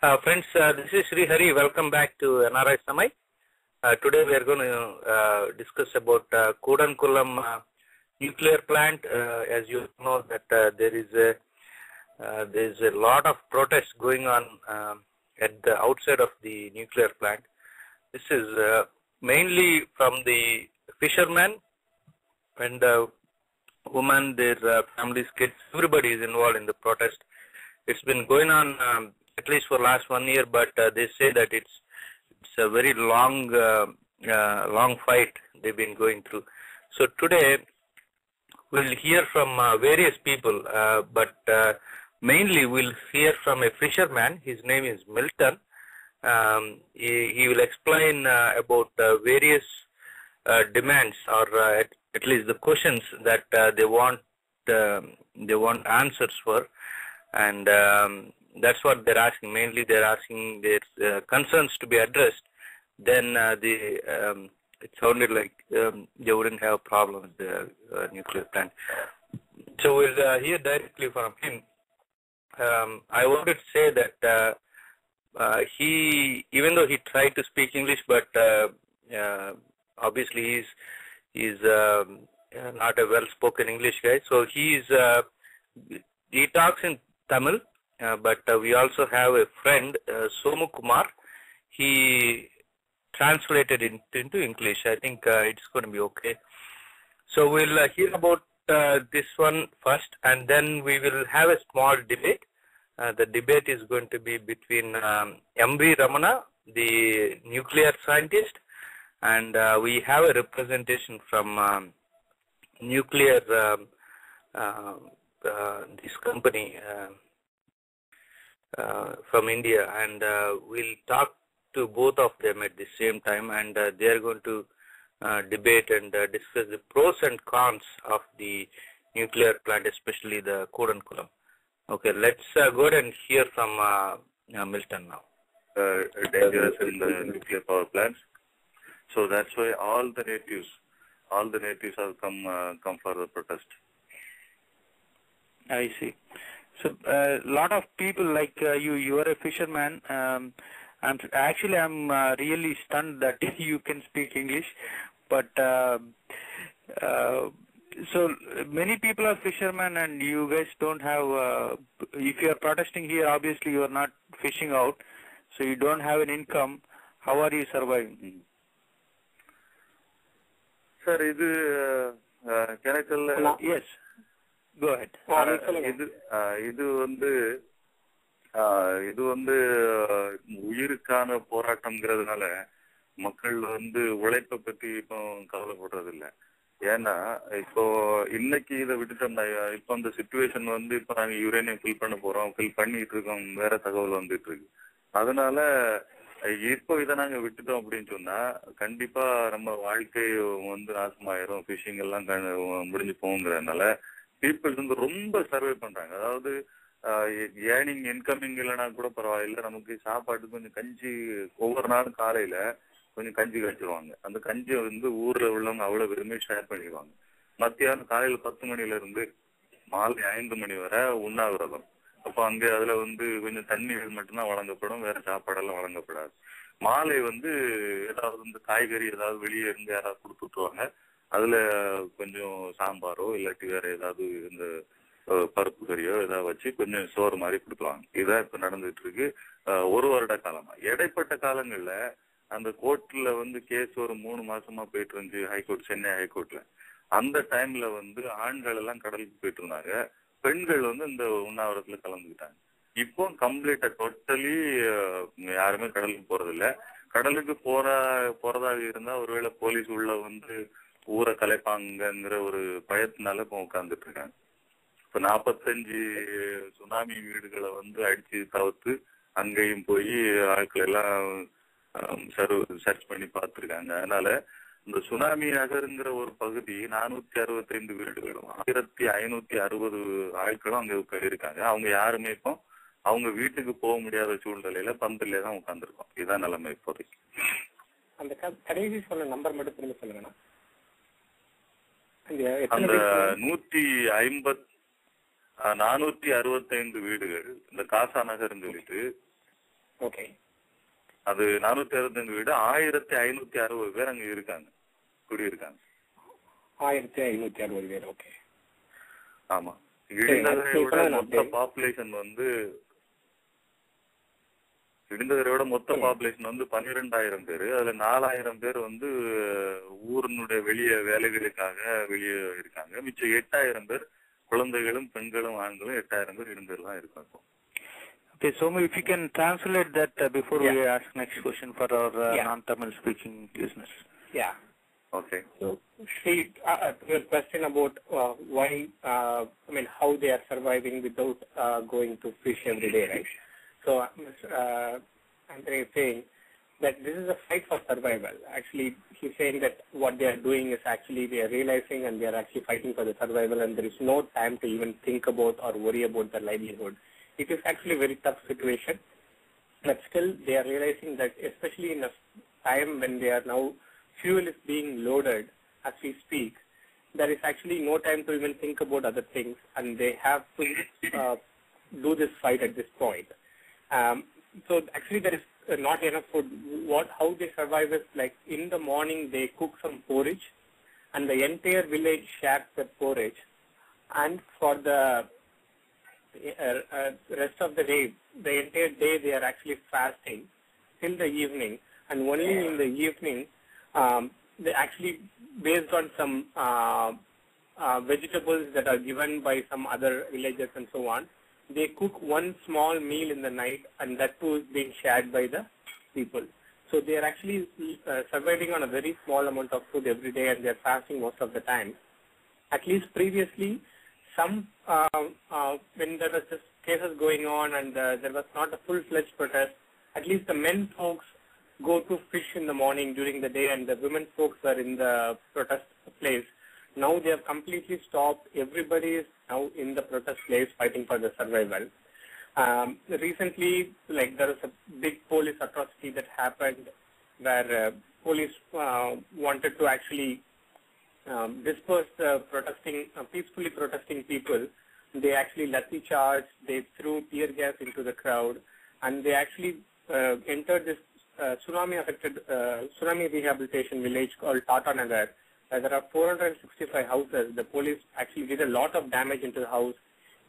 Friends, this is Sri Hari. Welcome back to NRI Samay. Today we are going to discuss about Kudankulam nuclear plant. As you know that there is a lot of protests going on at the outside of the nuclear plant. This is mainly from the fishermen and women, their families, kids. Everybody is involved in the protest. It's been going on at least for last 1 year, but they say that it's a very long fight they've been going through. So today we'll hear from various people, but mainly we'll hear from a fisherman. His name is Milton. He will explain about various demands, or at least the questions that they want answers for, and that's what they're asking. Mainly they're asking their concerns to be addressed. Then it sounded like they wouldn't have problems with the nuclear plant. So we'll hear directly from him. I wanted to say that he, even though he tried to speak English, but obviously he's not a well-spoken English guy. So he talks in Tamil. But we also have a friend, Somu Kumar. He translated it into English. I think it's going to be okay. So we'll hear about this one first, and then we will have a small debate. The debate is going to be between M.V. Ramana, the nuclear scientist, and we have a representation from nuclear, this company, from India, and we'll talk to both of them at the same time, and they are going to debate and discuss the pros and cons of the nuclear plant, especially the Kudankulam. Okay, let's go ahead and hear from Milton now. Dangerous in the nuclear power plants. So that's why all the natives have come for the protest. I see. So a lot of people like you are a fisherman. I'm really stunned that you can speak English, but so many people are fishermen, and you guys don't have. If you are protesting here, obviously you are not fishing out, so you don't have an income. How are you surviving? Sir, can I tell? Yes. Go ahead. இது வந்து உயிருக்கான போராட்டம்ங்கிறதுனால மக்கள் உழைப்பை பத்தி இப்போ கவலைப்படுறது இல்லை. ஏன்னா இப்போ இன்னைக்கு இதை விட்டுட்டோம்னா இப்போ அந்த சிச்சுவேஷன் இப்போ நாங்க யுரேனியம் ஃபில் பண்ண போறோம், ஃபில் பண்ணிட்டு இருக்கோம், வேற தகவல் வந்துட்டு இருக்கு. அதனால இப்போ இதை நாங்க விட்டுட்டோம் அப்படின்னு சொன்னா கண்டிப்பா நம்ம வாழ்க்கை நாசமாயிரும், ஃபிஷிங் எல்லாம் முடிஞ்சு போங்கிறதுனால பீப்புள்ஸ் ரொம்ப சர்வே பண்றாங்க. அதாவது ஏர்னிங் இன்கமிங் இல்லைன்னா கூட பரவாயில்ல, நமக்கு சாப்பாடு கொஞ்சம் கஞ்சி ஒவ்வொரு நாளும் காலையில கொஞ்சம் கஞ்சி கழிச்சிருவாங்க. அந்த கஞ்சியை ஊர்ல உள்ளவங்க அவ்வளவு விரும்பி ஷேர் பண்ணிடுவாங்க. மத்தியானம் காலையில 10 மணில இருந்து மாலை 5 மணி வரை உண்ணாவிரதம். அப்போ அங்கே அதுல கொஞ்சம் தண்ணீர் மட்டும்தான் வழங்கப்படும், வேற சாப்பாடெல்லாம் வழங்கப்படாது. மாலை ஏதாவது காய்கறி ஏதாவது வெளியே இருந்து யாராவது கொடுத்துட்டுருவாங்க. அதுல கொஞ்சம் சாம்பாரோ இல்லாட்டி வேற ஏதாவது இந்த பருப்பு கறியோ ஏதாவது வச்சு கொஞ்சம் சோறு மாதிரி கொடுத்துருவாங்க. இதான் இப்ப நடந்துட்டு இருக்கு ஒரு வருட காலமா. இடைப்பட்ட காலங்கள்ல அந்த கோர்ட்ல கேஸ் ஒரு 3 மாசமா போயிட்டு இருந்துச்சு, ஹைகோர்ட், சென்னை ஹைகோர்ட்ல. அந்த டைம்ல ஆண்கள் எல்லாம் கடலுக்கு போயிட்டு இருந்தாங்க, பெண்கள் இந்த உண்ணாவிரத்துல கலந்துக்கிட்டாங்க. இப்போ கம்ப்ளீட்டா டோட்டலி யாருமே கடலுக்கு போறது இல்ல. கடலுக்கு போறதாக இருந்தா ஒருவேளை போலீஸ் உள்ள ஊரை கலைப்பாங்கிற ஒரு பயத்தினால இப்போ உட்கார்ந்துட்டு இருக்காங்க. இப்ப 45 சுனாமி வீடுகளை அடிச்சு தவிர்த்து அங்கேயும் போய் ஆட்கள் எல்லாம் சர்ச் பண்ணி பார்த்துருக்காங்க. அதனால இந்த சுனாமி நகருங்கிற ஒரு பகுதி 465 வீடுகளும் 1560 ஆட்களும் அங்க இருக்காங்க. அவங்க யாருமே இப்போ அவங்க வீட்டுக்கு போக முடியாத சூழ்நிலையில பந்தல்லே தான் உட்கார்ந்துருக்கோம். இதுதான் நிலைமை இப்போதைக்கு. அந்த கடைசி சொன்ன நம்பர் மட்டும் திரும்ப சொல்லுங்கண்ணா. அந்த 465 வீடுகள் இந்த காசா நகர்னு சொல்லிட்டு ஓகே. அது 465 வீடு, 1560 பேர் அங்க இருக்காங்க, குடியிருக்காங்க. 1560 பேர். ஓகே. ஆமா. இடிந்தகரையோட மொத்த பாப்புலேஷன் வந்து 12,000 பேரு. அதுல 4,000 பேர் வந்து ஊரினுடைய வெளியே வேலைகளுக்காக வெளியே இருக்காங்க. மிச்சம் 8,000 பேர் குழந்தைகளும் பெண்களும் ஆண்களும் 8,000 பேர் இருந்தெல்லாம் இருக்காங்க. Okay, so if you can translate that before we ask next question for our non-Tamil speaking listeners. Yeah. Okay. So, Shri, your question about why, how they are surviving without going to fish every day, right? So, Andre is saying that this is a fight for survival. Actually, he's saying that what they are doing is actually they are realizing and they are actually fighting for the survival, and there is no time to even think about or worry about their livelihood. It is actually a very tough situation, but still they are realizing that, especially in a time when they are now fuel is being loaded as we speak, there is actually no time to even think about other things, and they have to do this fight at this point. So actually there is not enough food. How they survive is like in the morning they cook some porridge, and the entire village shares the porridge, and for the rest of the day, the entire day they are actually fasting till the evening, and only in the evening they actually, based on some vegetables that are given by some other villagers and so on, they cook one small meal in the night, and that too is being shared by the people. So they are actually surviving on a very small amount of food every day, and they are fasting most of the time. At least previously, when there was just cases going on and there was not a full-fledged protest, at least the men folks go to fish in the morning during the day, and the women folks are in the protest place. Now they have completely stopped. Everybody is now in the protest place fighting for the survival. Recently, like, there was a big police atrocity that happened where police wanted to actually disperse the peacefully protesting people. They actually lathi charged, they threw tear gas into the crowd, and they actually entered this tsunami rehabilitation village called Tata Nagar. There are 465 houses. The police actually did a lot of damage into the house.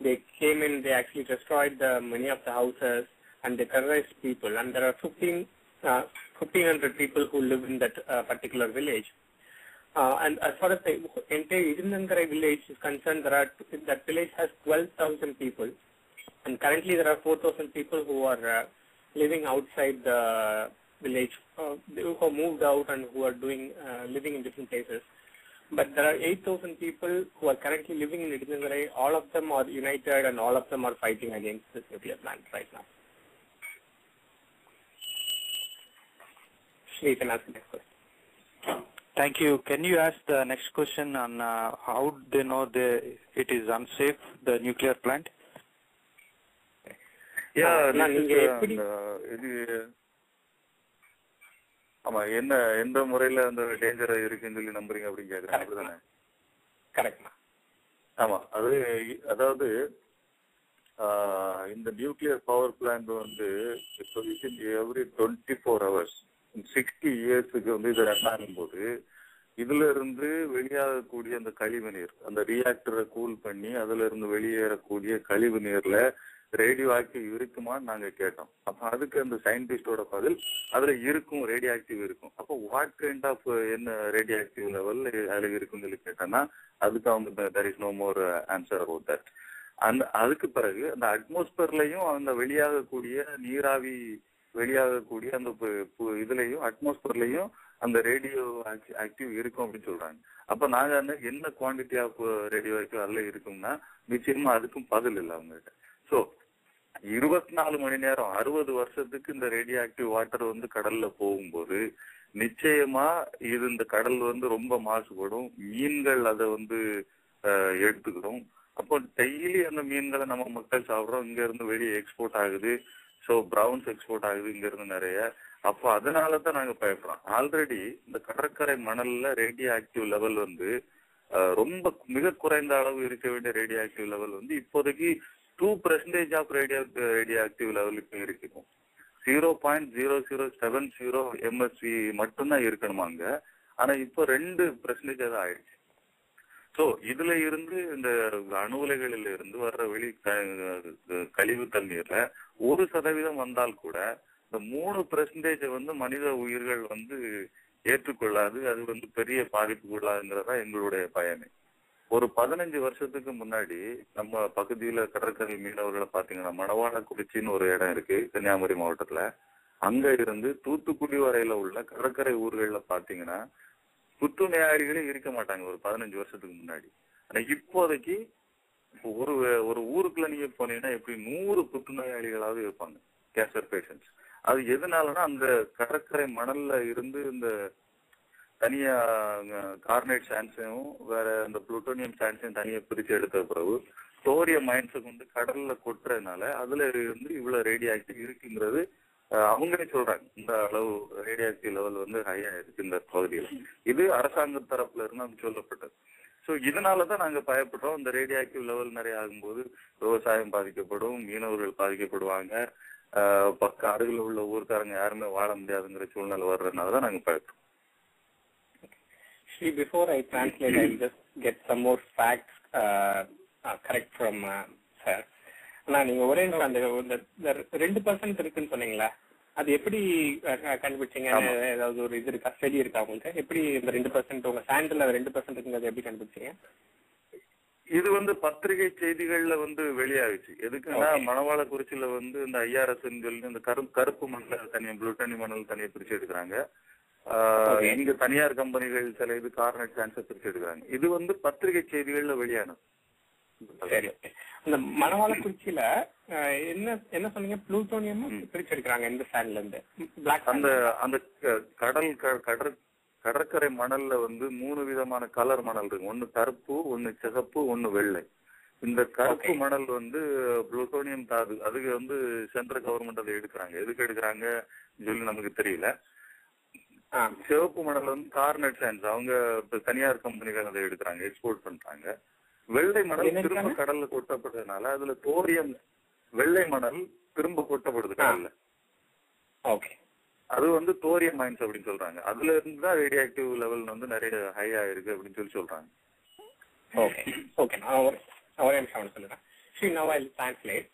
They came in, they actually destroyed many of the houses, and they terrorized people. And there are 1,500 people who live in that particular village. And as far as the entire Idinangarai village is concerned, that village has 12,000 people, and currently there are 4,000 people who are living outside the village, who have moved out and who are living in different places. But there are 8,000 people who are currently living in Idinangarai. All of them are united, and all of them are fighting against this nuclear plant right now. Shri, you can ask the next question. Thank you. Can you ask the next question on how they know it is unsafe, the nuclear plant? Yeah, இது ஆமா, எந்த முறையில அந்த danger இருக்குன்னு சொல்லி நம்புறீங்க அப்படின்னு கேக்குறேன், அப்படிதானே? கரெக்ட். ஆமா, அதாவது இந்த நியூக்ளியர் பவர் பிளான்ட் வந்து எவ்ரி 24 hours 60 yearsக்கு வந்து இதை ரன் ஆகும் போது இதுல இருந்து வெளியாகக்கூடிய அந்த கழிவு நீர், அந்த ரியாக்டரை கூல் பண்ணி அதுல இருந்து வெளியேறக்கூடிய கழிவு நீர்ல ரேடியோ ஆக்டிவ் இருக்குமான்னு நாங்க கேட்டோம். அப்ப அதுக்கு அந்த சயின்டிஸ்டோட பதில் அதுல இருக்கும், ரேடியோ ஆக்டிவ் இருக்கும். அப்போ வாட் கைண்ட் ஆஃப் என்ன ரேடியோ ஆக்டிவ் லெவல் அதுல இருக்குன்னு சொல்லி கேட்டோம்னா அதுக்கு அவங்க there is no more answer about that. அதுக்கு பிறகு அந்த அட்மாஸ்பியர்லயும் அந்த வெளியாகக்கூடிய நீராவி வெளியாகக்கூடிய அந்த இதுலயும் அட்மாஸ்பியர்லயும் அந்த ரேடியோ ஆக்டிவ் இருக்கும் அப்படின்னு சொல்றாங்க. அப்ப நாங்க என்ன குவான்டிட்டி ஆஃப் ரேடியோ ஆக்டிவ் அதுல இருக்கும்னா நிச்சயமா அதுக்கும் பதில் இல்லை அவங்க கிட்ட. சோ 24 மணி நேரம் 60 வருஷத்துக்கு இந்த ரேடியோ ஆக்டிவ் வாட்டர் வந்து கடல்ல போகும்போது நிச்சயமா இது இந்த கடல் வந்து ரொம்ப மாசுபடும், மீன்கள் அதை வந்து எடுத்துக்கிறோம். அப்போ டெய்லி அந்த மீன்களை நம்ம மக்கள் சாப்பிடுறோம், இங்க இருந்து வெளியே எக்ஸ்போர்ட் ஆகுது. ஸோ பிரவுன்ஸ் எக்ஸ்போர்ட் ஆகுது இங்க இருந்து நிறைய. அப்போ அதனாலதான் நாங்க பயப்படுறோம். ஆல்ரெடி இந்த கடற்கரை மணல்ல ரேடியோ ஆக்டிவ் லெவல் வந்து ரொம்ப மிக குறைந்த அளவு இருக்க வேண்டிய ரேடியோ ஆக்டிவ் லெவல் வந்து இப்போதைக்கு 2% ஆஃப் ரேடியோ ஆக்டிவ் லெவல் இப்போ இருக்கும். 0.0070 MSV மட்டும்தான் இருக்கணுமாங்க. ஆனா இப்போ 2% தான் ஆயிடுச்சு. சோ இதுல இருந்து இந்த அணு உலைகளில் இருந்து வர்ற வெளி கழிவு தண்ணீர்ல 1% வந்தால் கூட இந்த 3% வந்து மனித உயிர்கள் வந்து ஏற்றுக்கொள்ளாது. அது வந்து பெரிய பாதிப்புக்குள்ளாதுங்கிறதா எங்களுடைய பயமே. ஒரு 15 வருஷத்துக்கு முன்னாடி நம்ம பகுதியில கடற்கரை மீனவர்களை பாத்தீங்கன்னா மணவாளக்குறிச்சின்னு ஒரு இடம் இருக்கு கன்னியாகுமரி மாவட்டத்துல. அங்க இருந்து தூத்துக்குடி வரையில உள்ள கடற்கரை ஊர்கள்ல பாத்தீங்கன்னா புத்துநோயாளிகளே இருக்க மாட்டாங்க ஒரு 15 வருஷத்துக்கு முன்னாடி. ஆனா இப்போதைக்கு ஒரு ஊருக்குள்ள நீங்க போனீங்கன்னா எப்படி 100 புத்துநோயாளிகளாவது இருப்பாங்க, கேன்சர் பேஷண்ட்ஸ். அது எதனாலன்னா அந்த கடற்கரை மணல்ல இருந்து இந்த தனியா கார்னேட் சான்ஸையும் வேற இந்த புளுட்டோனியம் சான்ஸையும் தனியா பிரிச்சு எடுத்த பிறகு சோரியம் மைன்ஸை கொண்டு கடல்ல கொட்டுறதுனால அதுல இருந்து இவ்வளவு ரேடியோ ஆக்டிவ் இருக்குங்கிறது அவங்களே சொல்றாங்க. இந்த அளவு ரேடியோ ஆக்டிவ் லெவல் வந்து ஹையா இருக்கு இந்த பகுதியில். இது அரசாங்க தரப்புல இருந்து அது சொல்லப்பட்டது. சோ இதனாலதான் நாங்க பயப்படுறோம். இந்த ரேடியோ ஆக்டிவ் லெவல் நிறைய ஆகும்போது விவசாயம் பாதிக்கப்படும், மீனவர்கள் பாதிக்கப்படுவாங்க, பக்க அருகில் உள்ள ஊர்க்காரங்க யாருமே வாழ முடியாதுங்கிற சூழ்நிலை வர்றதுனாலதான் நாங்க பயப்படுறோம். See, before I translate, I'll just get some more facts correct from sir. நான் நீங்க ஒரே அந்த 2% இருக்குன்னு சொன்னீங்களா, அது எப்படி கண்டுபிடிச்சீங்க? ஏதாவது ஒரு இது இருக்கா, ஸ்டடி இருக்கா உங்களுக்கு? எப்படி இந்த 2% உங்க சாண்டில் 2% இருக்குங்கிறது எப்படி கண்டுபிடிச்சீங்க? இது வந்து பத்திரிகை செய்திகள்ல வந்து வெளியாகுச்சு. எதுக்குன்னா மணவாளக்குறிச்சியில வந்து இந்த IRS சொல்லி இந்த கருப்பு மணல் தனியா புளுட்டோனியம் மணல் தனியா பிரிச்சு எடுக்கிறாங்க. இங்க தனியார் கம்பெனிகள் சில இது கார்னேட் சான்ஸை பிரிச்சு எடுக்கிறாங்க. இது வந்து பத்திரிகை செய்திகள்ல வெளியானது. சரி, அந்த மணவாளக்குறிச்சியில என்ன சொன்னீங்க? புளூட்டோனியம் பிரிச்சு எடுக்கிறாங்க இந்த சாண்ட்ல இருந்து. அந்த கடற்கரை மணல்ல வந்து 3 விதமான கலர் மணல் இருக்கு. ஒன்னு கருப்பு, ஒன்னு சிகப்பு, ஒன்னு வெள்ளை. இந்த கருப்பு மணல் வந்து புளூட்டோனியம் தாது. அதுக்கு வந்து சென்ட்ரல் கவர்மெண்ட் அதை எடுக்கிறாங்க. எதுக்கு எடுக்கிறாங்க சொல்லி நமக்கு தெரியல. சிவப்பு மணல் வந்து கார்னெட் சான்ஸ், அவங்க தனியார் கம்பெனிகள் அதை எடுக்கிறாங்க, எக்ஸ்போர்ட் பண்றாங்க. வெள்ளை மணல் திரும்ப கடல்ல கொட்டப்படுறதுனால அதுல தோரியம், வெள்ளை மணல் திரும்ப கொட்டப்படுது கடல்ல. அது வந்து தோரியம் மைன்ஸ் அப்படின்னு சொல்றாங்க. அதுல இருந்துதான் ரேடியோ ஆக்டிவ் லெவல் வந்து நிறைய ஹை ஆயிருக்கு அப்படின்னு சொல்லி சொல்றாங்க. See, now I'll translate.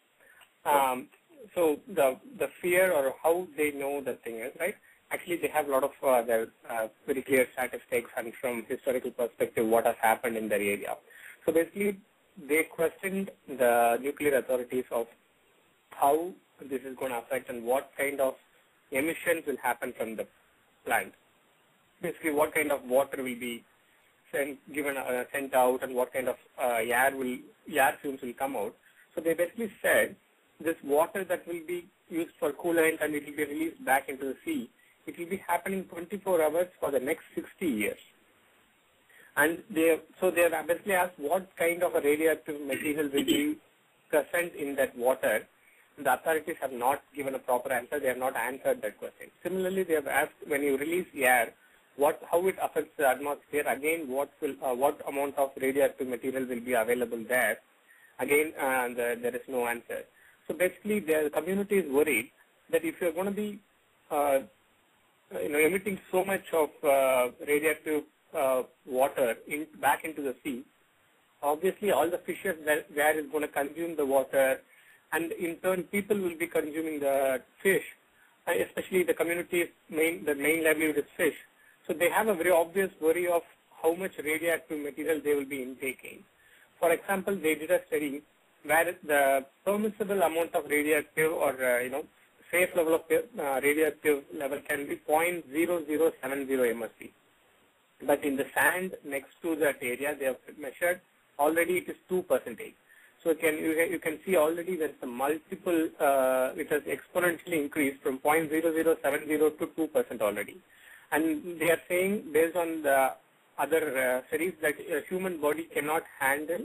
So the fear or how they know the thing is, right? Actually, they have a lot of very clear statistics and from historical perspective what has happened in their area. So basically, they questioned the nuclear authorities of how this is going to affect and what kind of emissions will happen from the plant. Basically, what kind of water will be sent out and what kind of air fumes will come out. So they basically said this water that will be used for coolant and it will be released back into the sea, it will be happening 24 hours for the next 60 years. And they have basically asked what kind of a radioactive material will be present in that water. The authorities have not given a proper answer. They have not answered that question. Similarly, they have asked when you release air, how it affects the atmosphere. Again, what amount of radioactive material will be available there. Again, there is no answer. So basically, the community is worried that if you are going to be emitting so much of radioactive water back into the sea, obviously all the fishes there is going to consume the water, and in turn people will be consuming the fish, especially the community's the main livelihood is fish. So they have a very obvious worry of how much radioactive material they will be intaking. For example, they did a study where the permissible amount of radioactive or safe level of radioactive level can be 0.0070 MSV. But in the sand next to that area, they have measured already it is 2%. So you can see already there is a multiple, it has exponentially increased from 0.0070 to 2% already. And they are saying based on the other studies that a human body cannot handle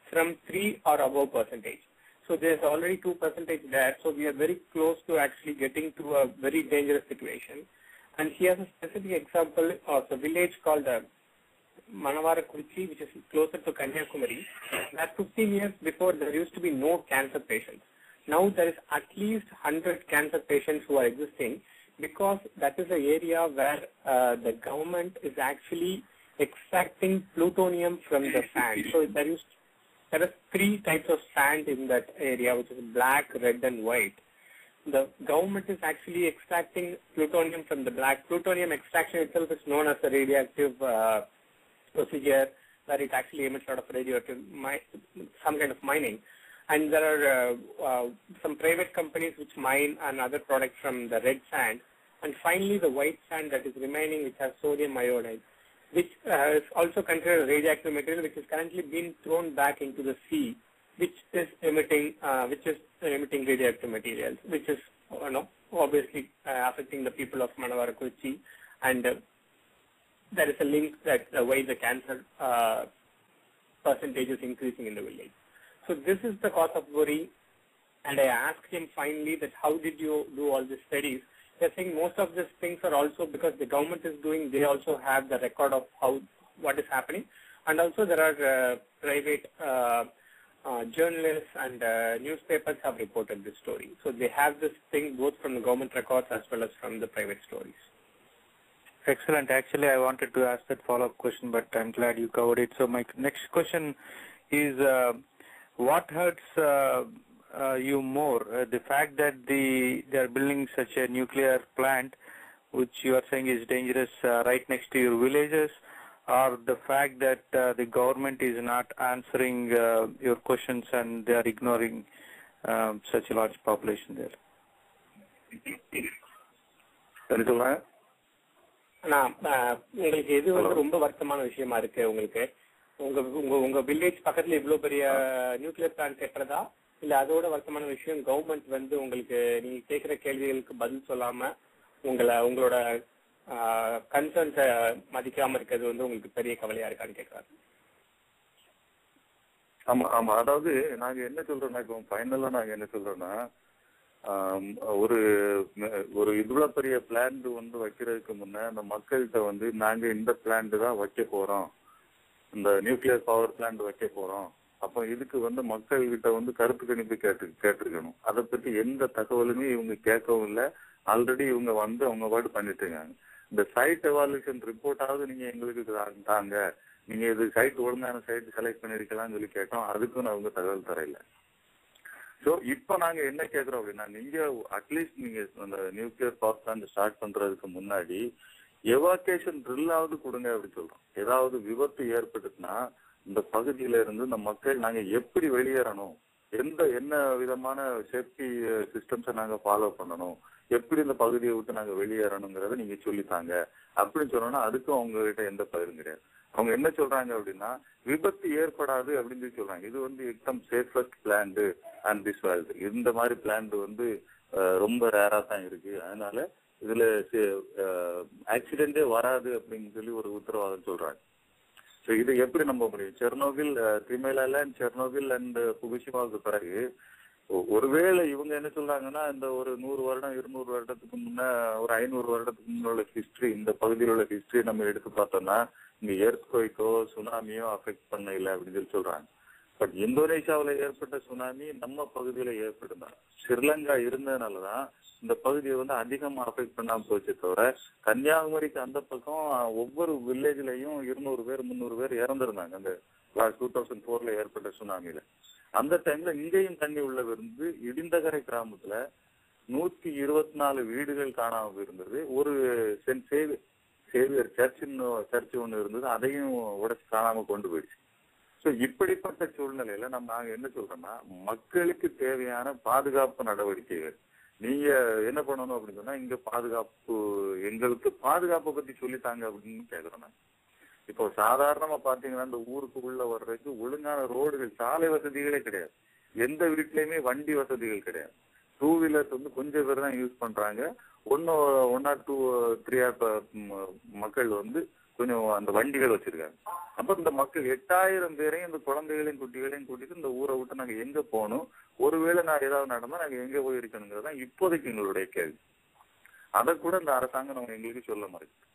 from 3 or above percentage. So there is already 2% there. So we are very close to actually getting to a very dangerous situation. And he has a specific example of a village called Manavarakuruchi, which is closer to Kanyakumari. That 15 years before there used to be no cancer patients. Now there is at least 100 cancer patients who are existing, because that is an area where the government is actually extracting plutonium from the sand. So there are 3 types of sand in that area, which is black, red, and white. The government is actually extracting plutonium from the black. Plutonium extraction itself is known as a radioactive procedure, where it actually emits a lot of radioactive, some kind of mining. And there are some private companies which mine another product from the red sand. And finally, the white sand that is remaining, which has sodium iodide, which is also considered radioactive material, which is currently being thrown back into the sea, which is emitting radioactive materials, which is obviously affecting the people of Manavarakuchi, and there is a link that why the cancer percentage is increasing in the village. So this is the cause of worry, and I asked him finally that how did you do all these studies? They're saying most of these things are also because the government is doing, they also have the record of what is happening, and also there are private journalists and newspapers have reported this story. So they have this thing both from the government records as well as from the private stories. Excellent. Actually, I wanted to ask that follow-up question, but I'm glad you covered it. So my next question is, what hurts you more? The fact that they are building such a nuclear plant, which you are saying is dangerous right next to your villages, or the fact that the government is not answering your questions and they are ignoring such a large population there? உங்களுக்கு எது வந்து ரொம்ப வருத்தமான விஷயமா இருக்கு? உங்களுக்கு உங்க village பக்கத்துல இவ்வளவு பெரிய நியூக்ளியர் பிளான்ட் கட்டுறதா, இல்ல அதோட வருத்தமான விஷயம் கவர்மெண்ட் வந்து உங்களுக்கு நீங்க கேட்கிற கேள்விகளுக்கு பதில் சொல்லாம உங்களோட கன்சர்ன்ஸ மதிக்காம இருக்கிறது வந்து உங்களுக்கு பெரிய கவலையா இருக்கான்னு கேட்கறாரு. ஆமா ஆமா, அதாவது நாங்க என்ன சொல்றோம்னா, இப்போ ஃபைனலா நாங்க என்ன சொல்றோம்னா, ஒரு இவ்வளவு பெரிய பிளான்ட் வந்து வைக்கிறதுக்கு முன்ன அந்த மக்கள்கிட்ட வந்து நாங்க இந்த பிளான்ட் தான் வைக்க போறோம், இந்த நியூக்ளியர் பவர் பிளான்ட் வைக்க போறோம், அப்போ இதுக்கு வந்து மக்கள்கிட்ட வந்து கருத்து கணிப்பு கேட்டிருக்கணும். அதை பத்தி எந்த தகவலுமே இவங்க கேட்கவும் இல்லை. ஆல்ரெடி இவங்க வந்து அவங்க பாட்டு பண்ணிட்டு இருக்காங்க. இந்த சைட் எவாலுவேஷன் ரிப்போர்ட்டாவது நீங்க எங்களுக்கு தாங்க, நீங்க இது சைட் ஒழுங்கான சைட் செலக்ட் பண்ணிருக்கலாம்னு சொல்லி கேட்டோம். அதுக்கும் அவங்க தகவல் தரையில. சோ இப்ப நாங்க என்ன கேக்குறோம் அப்படின்னா, நீங்க அட்லீஸ்ட் நீங்க அந்த நியூக்ளியர் பவர் பிளான்ட் ஸ்டார்ட் பண்றதுக்கு முன்னாடி எவாக்குவேஷன் ட்ரில்லாவது கொடுங்க அப்படின்னு சொல்றோம். ஏதாவது விபத்து ஏற்பட்டுச்சுன்னா இந்த பகுதியில இருந்து இந்த மக்கள் நாங்க எப்படி வெளியேறணும், என்ன விதமான சேஃப்டி சிஸ்டம்ஸை நாங்க ஃபாலோ பண்ணணும், எப்படி இந்த பகுதியை விட்டு நாங்க வெளியேறணுங்கிறத நீங்க சொல்லித்தாங்க அப்படின்னு சொன்னோம்னா அதுக்கும் அவங்க கிட்ட எந்த பதிலும் கிடையாது. அவங்க என்ன சொல்றாங்க அப்படின்னா, விபத்து ஏற்படாது அப்படின்னு சொல்லி சொல்றாங்க. இது வந்து exam safest plant and this world, இந்த மாதிரி பிளான்ட் வந்து ரொம்ப ரேரா தான் இருக்கு, அதனால இதுல ஆக்சிடென்டே வராது அப்படின்னு சொல்லி ஒரு உத்தரவாதம் சொல்றாங்க. ஸோ இது எப்படி நம்ப முடியும்? Chernobyl, three mile Chernobyl and புகுஷிமாவுக்கு பிறகு ஒருவேளை இவங்க என்ன சொல்றாங்கன்னா, இந்த ஒரு 100 வருடம் 200 வருடத்துக்கு முன்ன, ஒரு 500 வருடத்துக்கு முன்ன உள்ள ஹிஸ்டரி, இந்த பகுதியில் உள்ள ஹிஸ்டரி நம்ம எடுத்து பார்த்தோம்னா இங்க எர்த்குவைக்கோ சுனாமியோ அஃபெக்ட் பண்ண இல்லை அப்படின்னு சொல்லி சொல்றாங்க. பட் இந்தோனேஷியாவில் ஏற்பட்ட சுனாமி நம்ம பகுதியில ஏற்பட்டுதான். ஸ்ரீலங்கா இருந்ததுனாலதான் இந்த பகுதியை வந்து அதிகமா அஃபெக்ட் பண்ணாம போச்சு தவிர, கன்னியாகுமரிக்கு அந்த பக்கம் ஒவ்வொரு வில்லேஜ்லயும் 200 பேர் 300 பேர் இறந்துருந்தாங்க அந்த 2004 ஏற்பட்ட சுனாமியில. அந்த டைம்ல இங்கேயும் தண்ணி உள்ள இருந்து இடிந்தகரை கிராமத்துல 124 வீடுகள் காணாம போயிருந்தது. ஒரு சென்ட் சேவியர் சர்ச் ஒண்ணு இருந்தது, அதையும் உடைச்சு காணாம கொண்டு போயிடுச்சு. சோ இப்படிப்பட்ட சூழ்நிலையில நாங்க என்ன சொல்றோம்னா, மக்களுக்கு தேவையான பாதுகாப்பு நடவடிக்கைகள் நீங்க என்ன பண்ணணும் அப்படின்னு சொன்னா, இங்க எங்களுக்கு பாதுகாப்பை பத்தி சொல்லித்தாங்க அப்படின்னு கேக்குறோம். இப்போ சாதாரணமா பாத்தீங்கன்னா இந்த ஊருக்குள்ள வர்றதுக்கு ஒழுங்கான ரோடுகள், சாலை வசதிகளே கிடையாது. எந்த வீட்லயுமே வண்டி வசதிகள் கிடையாது. 2 வீலர்ஸ் வந்து கொஞ்சம் பேர் தான் யூஸ் பண்றாங்க. 1 or 2 or 3 மக்கள் வந்து கொஞ்சம் அந்த வண்டிகள் வச்சிருக்காங்க. அப்ப இந்த மக்கள் 8000 பேரையும் இந்த குழந்தைகளையும் குட்டிகளையும் கூட்டிட்டு இந்த ஊரை விட்டு நாங்க எங்க போகணும், ஒருவேளை நான் ஏதாவது நடந்தா நாங்க எங்க போய் இருக்கணுங்கிறதான் இப்போதைக்கு எங்களுடைய கேள்வி. அதை கூட இந்த அரசாங்கம் நம்ம எங்களுக்கு சொல்ல மாட்டேங்குது.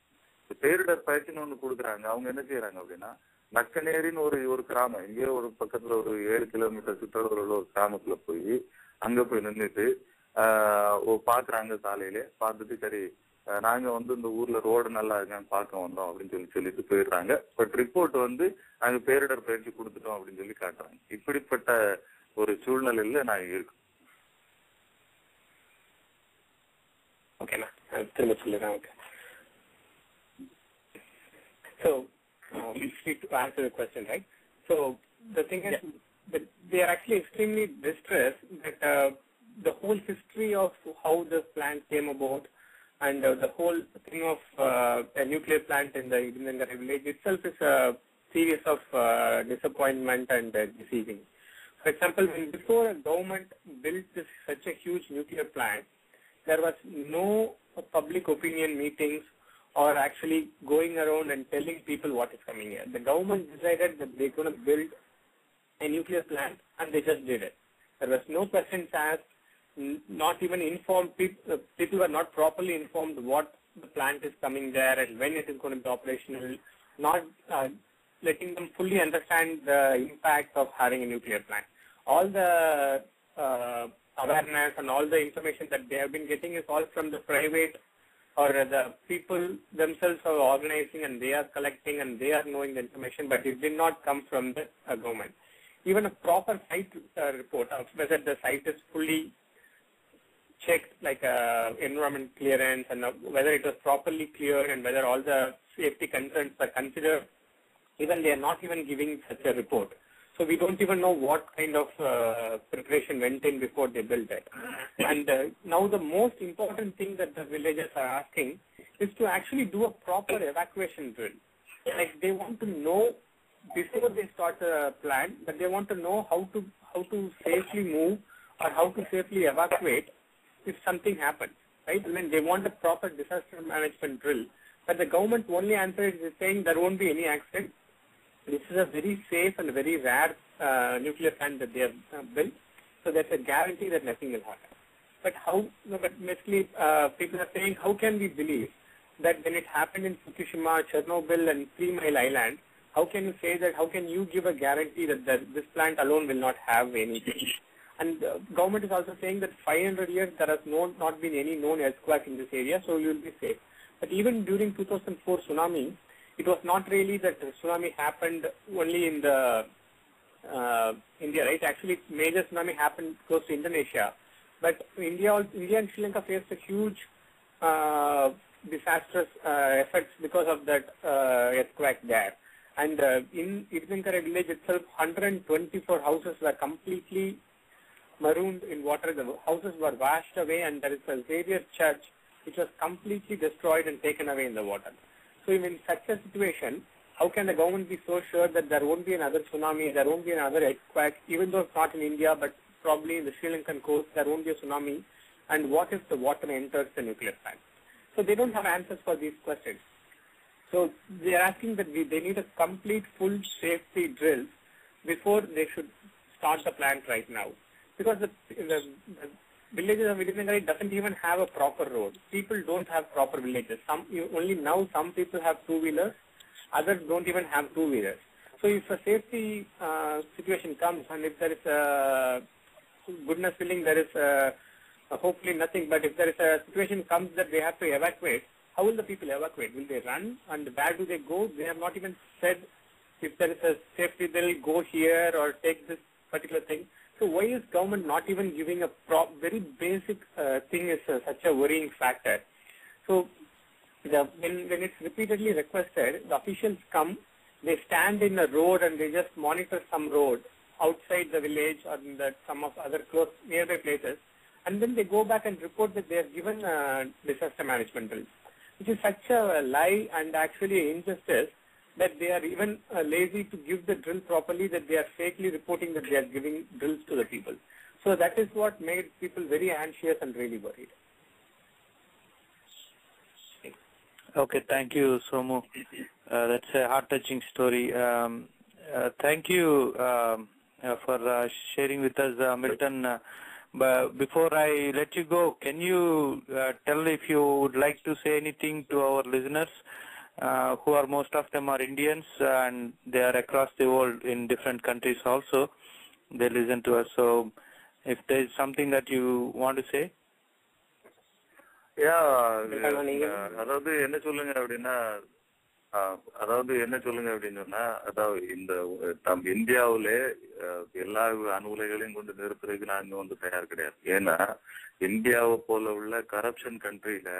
பேரிடர் பயிற்சின்னு ஒண்ணு கொடுக்குறாங்க. அவங்க என்ன செய்யறாங்க அப்படின்னா, நக்கநேரின்னு ஒரு கிராமம், இங்கே ஒரு பக்கத்துல ஒரு 7 கிலோமீட்டர் சுற்றளவுல உள்ள ஒரு கிராமத்துல போய் அங்க போய் நின்றுட்டு பாக்குறாங்க சாலையில பார்த்துட்டு சரி நாங்க இந்த ஊர்ல ரோடு நல்லா இருக்கான்னு பார்க்க வந்தோம் அப்படின்னு சொல்லிட்டு போயிடுறாங்க. பட் ரிப்போர்ட் நாங்க பேரிடர் பயிற்சி கொடுத்துட்டோம் அப்படின்னு சொல்லி காட்டுறாங்க. இப்படிப்பட்ட ஒரு சூழ்நிலையில நாங்க இருக்கோம். ஓகேண்ணா, திரும்ப சொல்லிடுறேன். Okay. So, to answer the question, right? So, the thing is that they are actually extremely distressed that the whole history of how the plant came about and the whole thing of a nuclear plant in the Idinangara village itself is a series of disappointment and deceiving. For example, when before a government built such a huge nuclear plant, there was no public opinion meetings or actually going around and telling people what is coming here. The government decided that they're going to build a nuclear plant and they just did it. There was no questions asked, not even informed people. People were not properly informed what the plant is coming there and when it is going to be operational, not letting them fully understand the impact of having a nuclear plant. All the awareness and all the information that they have been getting is all from the private or the people themselves are organizing and they are collecting and they are knowing the information, but it did not come from the government. Even a proper site report of whether the site is fully checked, like environment clearance and whether it was properly cleared and whether all the safety concerns are considered, even they are not even giving such a report. So we don't even know what kind of preparation went in before they built it. And now the most important thing that the villagers are asking is to actually do a proper evacuation drill. Like they want to know before they start the plan, that they want to know how to safely move or how to safely evacuate if something happens, right? And then they want a proper disaster management drill. But the government only answer is saying there won't be any accident. This is a very safe and very rare nuclear plant that they have built, so there's a guarantee that nothing will happen. But but basically people are saying, how can we believe that when it happened in Fukushima, Chernobyl and 3 Mile Island, how can you say that, how can you give a guarantee that this plant alone will not have anything? And government is also saying that 500 years there has not been any known earthquake in this area, so you will be safe. But even during 2004 tsunami, it was not really that the tsunami happened only in the India, right? Actually, major tsunami happened close to Indonesia. But India and Sri Lanka faced a huge disastrous effects because of that earthquake there. And in Idinangara village itself, 124 houses were completely marooned in water. The houses were washed away, and there is a Xavier church which was completely destroyed and taken away in the water. So in such a situation, how can the government be so sure that there won't be another tsunami, there won't be another earthquake, even though it's not in India, but probably in the Sri Lankan coast, there won't be a tsunami, and what if the water enters the nuclear plant? So they don't have answers for these questions. So they are asking that they need a complete full safety drill before they should start the plant right now. Because the villages of Idinangara doesn't even have a proper road. People don't have proper villages. Only now some people have two-wheelers, others don't even have two-wheelers. So if a safety situation comes and if there is a, goodness willing, there is hopefully nothing, but if there is a situation comes that they have to evacuate, how will the people evacuate? Will they run, and where do they go? They have not even said if there is a safety, they'll go here or take this particular thing. So why is government not even giving a very basic thing is such a worrying factor? So when it's repeatedly requested, the officials come, they stand in a road and they just monitor some road outside the village or in some of other close nearby places, and then they go back and report that they have given disaster management drills, which is such a lie and actually injustice that they are even lazy to give the drill properly, that they are fakely reporting that they are giving drills to the people. So that is what made people very anxious and really worried. Okay, thank you, Somu. That's a heart-touching story. Thank you for sharing with us, Milton. But before I let you go, can you tell if you would like to say anything to our listeners, who are most of them are Indians and they are across the world in different countries also. They listen to us. So If there is something that you want to say. அதாவது என்ன சொல்லுங்க அப்படின்னா அதாவது இந்த இந்தியாவிலே எல்லா அணு உலைகளையும் கொண்டு நிறுத்துறதுக்கு நாங்க வந்து தயார் கிடையாது. ஏன்னா இந்தியாவை போல உள்ள கரப்ஷன் கண்ட்ரியில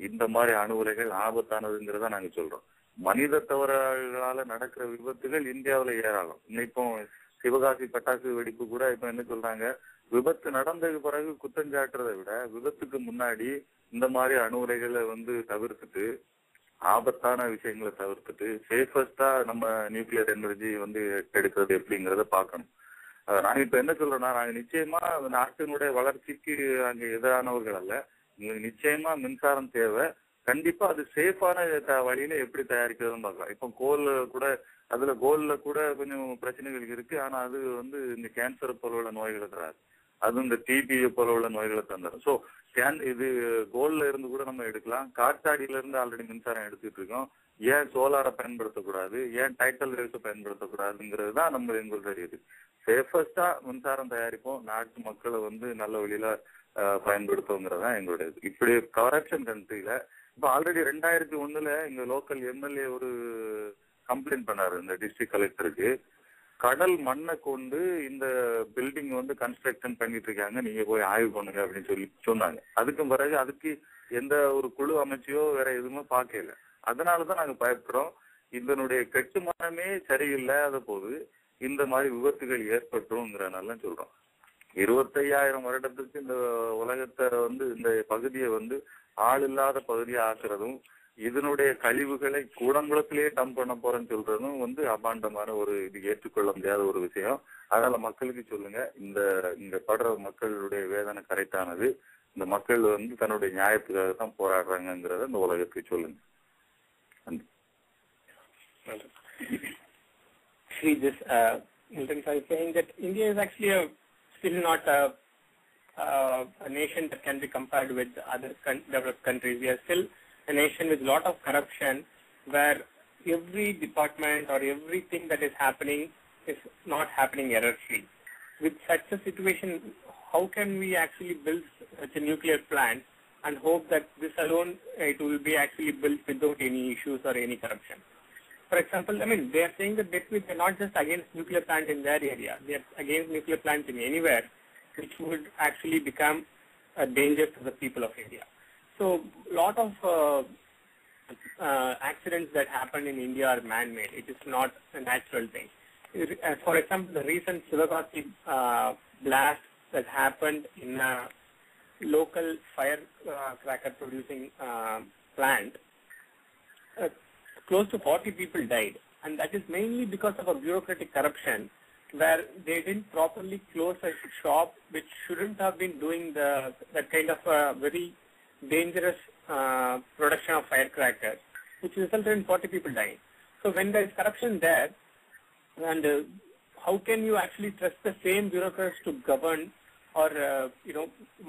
இந்த மாதிரி அணு உலைகள் ஆபத்தானதுங்கிறத நாங்க சொல்றோம். மனித தவறுகளால நடக்கிற விபத்துகள் இந்தியாவில ஏராளம். இப்போ சிவகாசி பட்டாசு வெடிப்பு கூட இப்ப என்ன சொல்றாங்க, விபத்து நடந்ததுக்கு பிறகு குற்றஞ்சாட்டுறதை விட விபத்துக்கு முன்னாடி இந்த மாதிரி அணு உலைகளை வந்து தவிர்த்துட்டு ஆபத்தான விஷயங்களை தவிர்த்துட்டு சேஃபஸ்டா நம்ம நியூக்ளியர் எனர்ஜி வந்து எடுக்கிறது எப்படிங்கிறத பார்க்கணும். நாங்க இப்ப என்ன சொல்றோம்னா, நாங்க நிச்சயமா நாட்டினுடைய வளர்ச்சிக்கு அங்க எதிரானவர்கள் அல்ல. நிச்சயமா மின்சாரம் தேவை. கண்டிப்பா அது சேஃபான வழியில எப்படி தயாரிக்கிறதுன்னு பார்க்கலாம். இப்போ கோல்ல கூட கொஞ்சம் பிரச்சனைகள் இருக்கு. ஆனா அது வந்து இந்த கேன்சர் போல உள்ள நோய்களை தராது. அது இந்த டிபி போல உள்ள நோய்களை தந்துடும். ஸோ இது கோல்ல இருந்து கூட நம்ம எடுக்கலாம். காற்றாடியில இருந்து ஆல்ரெடி மின்சாரம் எடுத்துட்டு இருக்கோம். ஏன் சோலாரை பயன்படுத்தக்கூடாது, ஏன் டைட்டல் ரேஸை பயன்படுத்தக்கூடாதுங்கிறது தான் நம்ம எங்களுக்கு தெரியுது. சேஃபஸ்டா மின்சாரம் தயாரிப்போம், நாட்டு மக்களை வந்து நல்ல வழியில பயன்படுத்துங்கிறது தான் எங்களுடைய இது. இப்படி கரப்ஷன் கண்ட்ரியில இப்ப ஆல்ரெடி 2001 இங்க லோக்கல் எம்எல்ஏ ஒரு கம்ப்ளைண்ட் பண்ணாரு இந்த டிஸ்ட்ரிக்ட் கலெக்டருக்கு. கடல் மண்ணை கொண்டு இந்த பில்டிங் வந்து கன்ஸ்ட்ரக்ஷன் பண்ணிட்டு இருக்காங்க, நீங்க போய் ஆய்வு பண்ணுங்க அப்படின்னு சொல்லி சொன்னாங்க. அதுக்கு பிறகு அதுக்கு எந்த ஒரு குழு அமைச்சியோ வேற எதுவுமே பார்க்கல. அதனாலதான் நாங்க பயப்படுறோம். இதனுடைய கட்டுமானமே சரியில்லாத போது இந்த மாதிரி விபத்துகள் ஏற்பட்டுங்கிறனால சொல்றோம். 25,000 வருடத்துக்கு இந்த உலகத்தை வந்து இந்த பகுதியை வந்து ஆள் இல்லாத பகுதியை ஆக்குறதும், இதனுடைய கழிவுகளை கூடங்குளத்திலேயே டம்ப் பண்ண போறேன்னு சொல்றதும் வந்து அபாண்டமான ஒரு இது ஏற்றுக்கொள்ள முடியாத ஒரு விஷயம். அதனால மக்களுக்கு சொல்லுங்க, இந்த படுற மக்களுடைய வேதனை கரெக்டானது. இந்த மக்கள் வந்து தன்னுடைய நியாயத்துக்காக தான் போராடுறாங்கிறத இந்த உலகத்துக்கு சொல்லுங்க. India is actually still not a nation that can be compared with other developed countries. We are still a nation with a lot of corruption, where every department or everything that is happening is not happening error-free. With such a situation, how can we actually build such a nuclear plant and hope that this alone it will be actually built without any issues or any corruption? For example, they are saying that they are not just against nuclear plant in their area, they are against nuclear plants in anywhere, which would actually become a danger to the people of India. So, a lot of accidents that happen in India are man-made. It is not a natural thing. For example, the recent Sivagasi blast that happened in a local firecracker producing plant, close to 40 people died. And that is mainly because of a bureaucratic corruption, where they didn't properly close a shop which shouldn't have been doing that kind of very dangerous production of firecrackers, which resulted in 40 people dying. So when there is corruption there, and how can you actually trust the same bureaucrats to govern or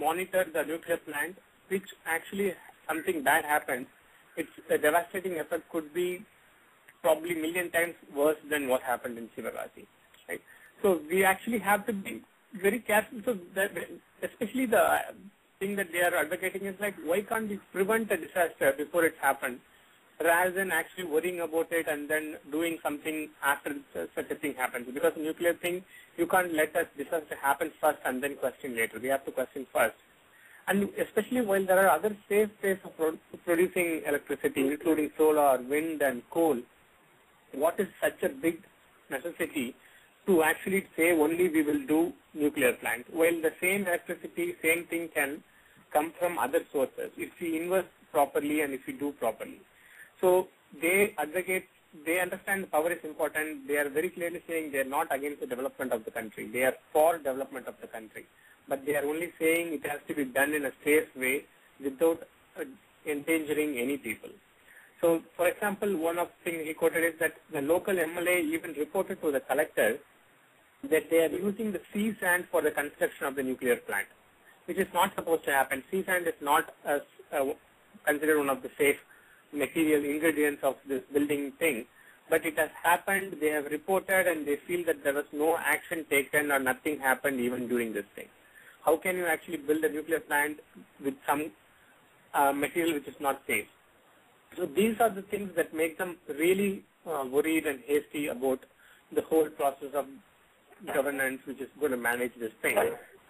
monitor the nuclear plant, which actually something bad happens, its devastating effect could be probably million times worse than what happened in Sivagasi. Right? So we actually have to be very careful. So especially the thing that they are advocating is like, why can't we prevent a disaster before it happens, rather than actually worrying about it and then doing something after such a thing happens? Because nuclear thing, you can't let a disaster happen first and then question later. We have to question first. And especially while there are other safe ways of producing electricity, including solar, wind and coal, what is such a big necessity to actually say only we will do nuclear plants, while the same electricity, same thing can come from other sources if we invest properly and if we do properly. So they advocate, they understand power is important. They are very clearly saying they are not against the development of the country. They are for development of the country. But they are only saying it has to be done in a safe way without endangering any people. So, for example, one of the things he quoted is that the local MLA even reported to the collector that they are using the sea sand for the construction of the nuclear plant, which is not supposed to happen. Sea sand is not considered one of the safe material ingredients of this building thing, but it has happened. They have reported and they feel that there was no action taken or nothing happened even during this thing. how can you actually build a nuclear plant with some material which is not safe? So these are the things that make them really worried and hasty about the whole process of governance which is going to manage this thing.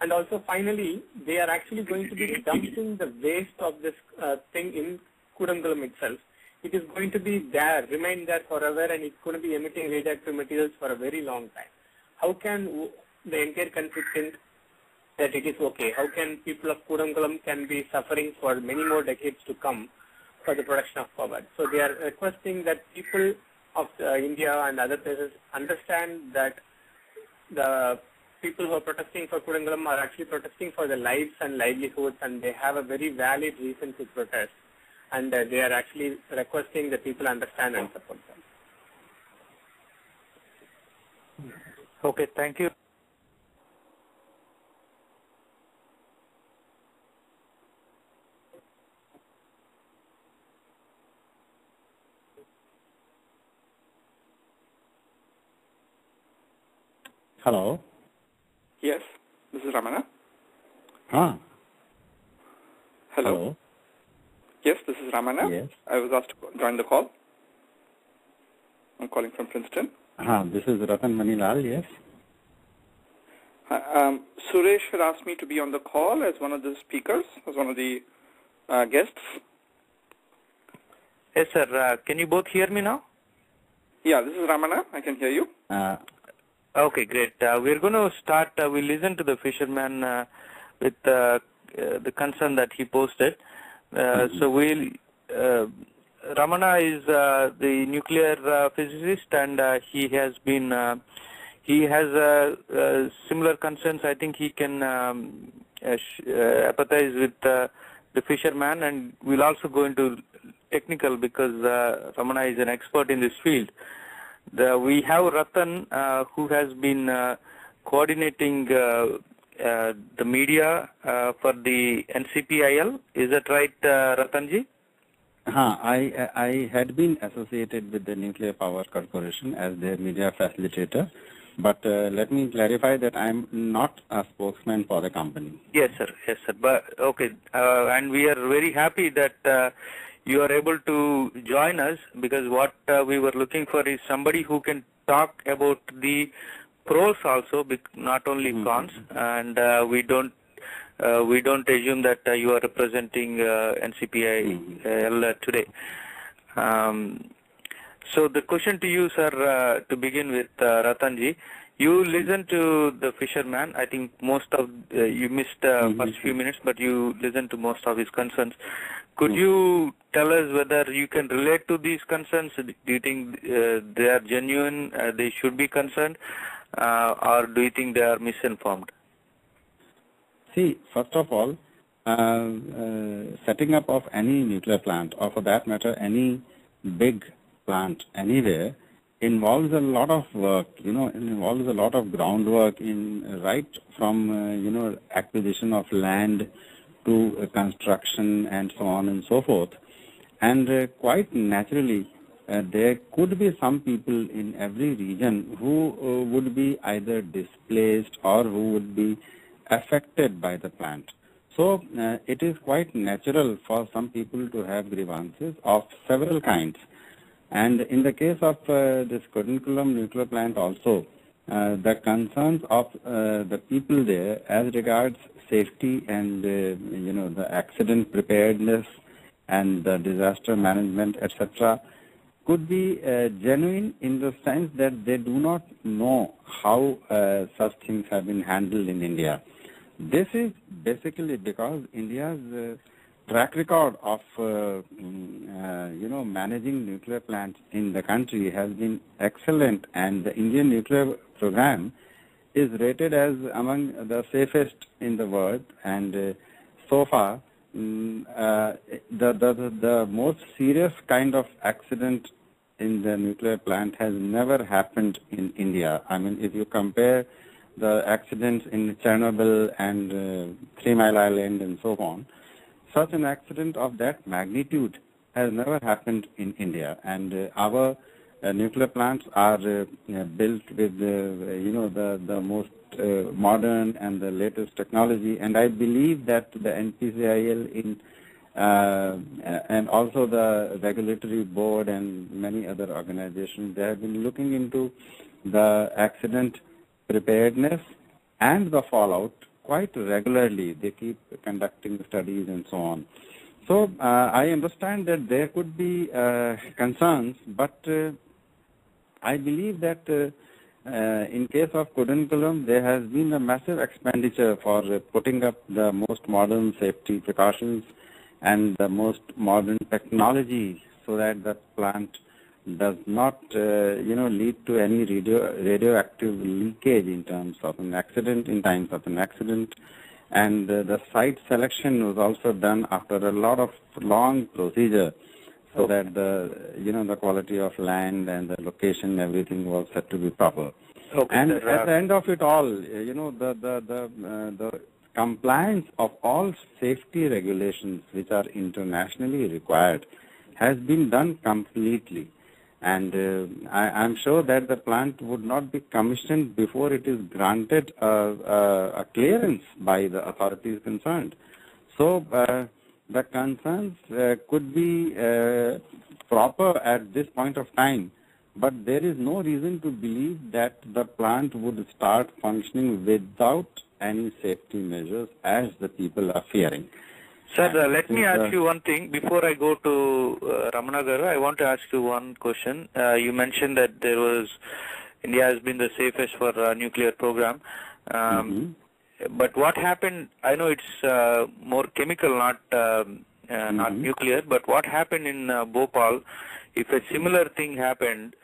And also finally, they are actually going to be dumping the waste of this thing in Kudankulam itself. It is going to be there, remain there forever, and it's going to be emitting radioactive materials for a very long time. How can the entire country think that it is okay? How can people of Kudankulam can be suffering for many more decades to come for the production of power? So they are requesting that people of India and other places understand that the people who are protesting for Kudankulam are actually protesting for their lives and livelihoods, and they have a very valid reason to protest. And they are actually requesting that people understand and support them. Okay, thank you. Hello. Yes, this is Ramana. Hello. Hello. Yes, this is Ramana. Yes. I was asked to join the call. I'm calling from Princeton. This is Ratan Manilal, yes. Suresh had asked me to be on the call as one of the speakers, as one of the guests. Yes, sir. Can you both hear me now? Yeah, this is Ramana. I can hear you. Okay, great. We're going to start. We'll listen to the fisherman with the concern that he posted. So Ramana is the nuclear physicist, and he has similar concerns. I think he can empathize with the fisherman, and we'll also go into technical because Ramana is an expert in this field. We have Ratan who has been coordinating the media for the NCPIL. Is that right, Ratanji? I had been associated with the Nuclear Power Corporation as their media facilitator, but let me clarify that I'm not a spokesman for the company. Yes, sir. Yes, sir. But okay, and we are very happy that you are able to join us, because what we were looking for is somebody who can talk about the pros also, not only cons, and we don't assume that you are representing NCPIL today. So the question to you, sir, to begin with, Ratanji, you listened to the fisherman. I think most of you missed first few minutes, but you listened to most of his concerns. Could you tell us whether you can relate to these concerns? Do you think they are genuine, they should be concerned, or do you think they are misinformed? See, first of all, setting up of any nuclear plant, or for that matter, any big plant anywhere, involves a lot of work. It involves a lot of groundwork right from acquisition of land to construction and so on and so forth. And quite naturally, there could be some people in every region who would be either displaced or who would be affected by the plant. So it is quite natural for some people to have grievances of several kinds. And in the case of this Kudankulam nuclear plant also, the concerns of the people there as regards safety and the accident preparedness and the disaster management, etc., could be genuine in the sense that they do not know how such things have been handled in India. This is basically because India's track record of managing nuclear plants in the country has been excellent, and the Indian nuclear program is rated as among the safest in the world. And so far, the most serious kind of accident in the nuclear plant has never happened in India. I mean, if you compare the accidents in Chernobyl and 3 Mile Island and so on, such an accident of that magnitude has never happened in India. And our nuclear plants are built with the most modern and the latest technology, and I believe that the NPCIL and also the regulatory board and many other organizations, they have been looking into the accident preparedness and the fallout quite regularly. They keep conducting studies and so on. So I understand that there could be concerns, but I believe that in case of Kudankulam, there has been a massive expenditure for putting up the most modern safety precautions and the most modern technology so that the plant does not, lead to any radioactive leakage in terms of an accident, in times of an accident. And the site selection was also done after a lot of long procedure, so that the quality of land and the location, everything was said to be proper. Okay, and sir, at the end of it all, the compliance of all safety regulations which are internationally required has been done completely. And I'm sure that the plant would not be commissioned before it is granted a clearance by the authorities concerned. So the concerns could be proper at this point of time, but there is no reason to believe that the plant would start functioning without any safety measures as the people are fearing. Sir, let me ask you one thing. Before I go to Ramanagaru, I want to ask you one question. You mentioned that India has been the safest for nuclear program. But what happened, I know it's more chemical, not nuclear, but what happened in Bhopal, if a similar thing happened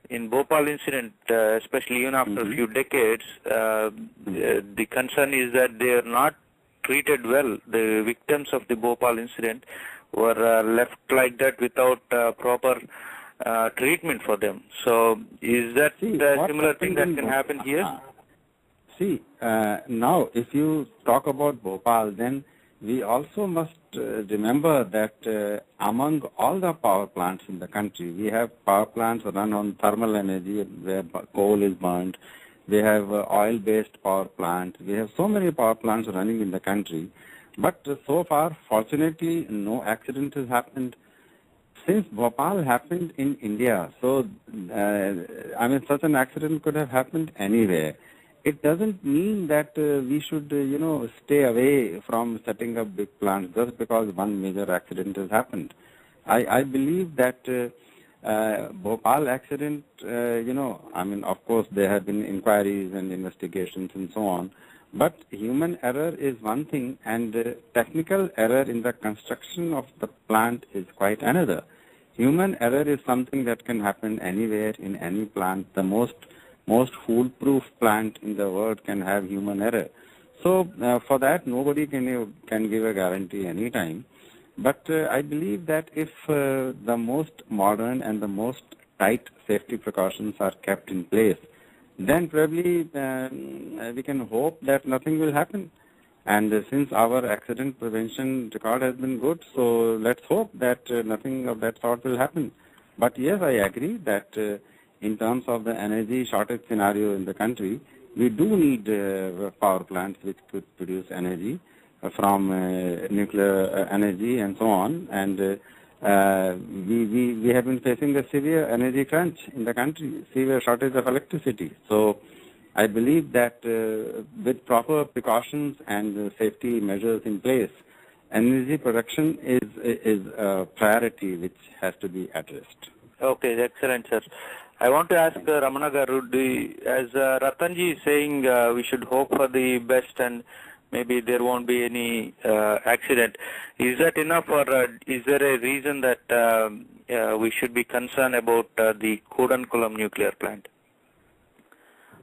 in Bhopal incident, especially even after a few decades, the concern is that they are not treated well. The victims of the Bhopal incident were left like that without proper treatment for them. So is that a similar thing that can happen here? Now if you talk about Bhopal, then we also must remember that among all the power plants in the country, we have power plants run on thermal energy where coal is burned. We have oil-based power plants. We have so many power plants running in the country. But so far, fortunately, no accident has happened. Since Bhopal happened in India, so, such an accident could have happened anywhere. It doesn't mean that we should, stay away from setting up big plants just because one major accident has happened. I believe that Bhopal accident, of course, there have been inquiries and investigations and so on, but human error is one thing and technical error in the construction of the plant is quite another. Human error is something that can happen anywhere in any plant. The most foolproof plant in the world can have human error. So for that, nobody can give a guarantee any time. But I believe that if the most modern and the most tight safety precautions are kept in place, then probably we can hope that nothing will happen. And since our accident prevention record has been good, so let's hope that nothing of that sort will happen. But yes, I agree that in terms of the energy shortage scenario in the country, we do need power plants which could produce energy from nuclear energy and so on, and we have been facing a severe energy crunch in the country, severe shortage of electricity. So I believe that with proper precautions and safety measures in place, energy production is a priority which has to be addressed. Okay, excellent, sir. I want to ask Ramanagaru, as Ratanji is saying, we should hope for the best and maybe there won't be any accident. Is that enough, or is there a reason that we should be concerned about the Kudankulam nuclear plant?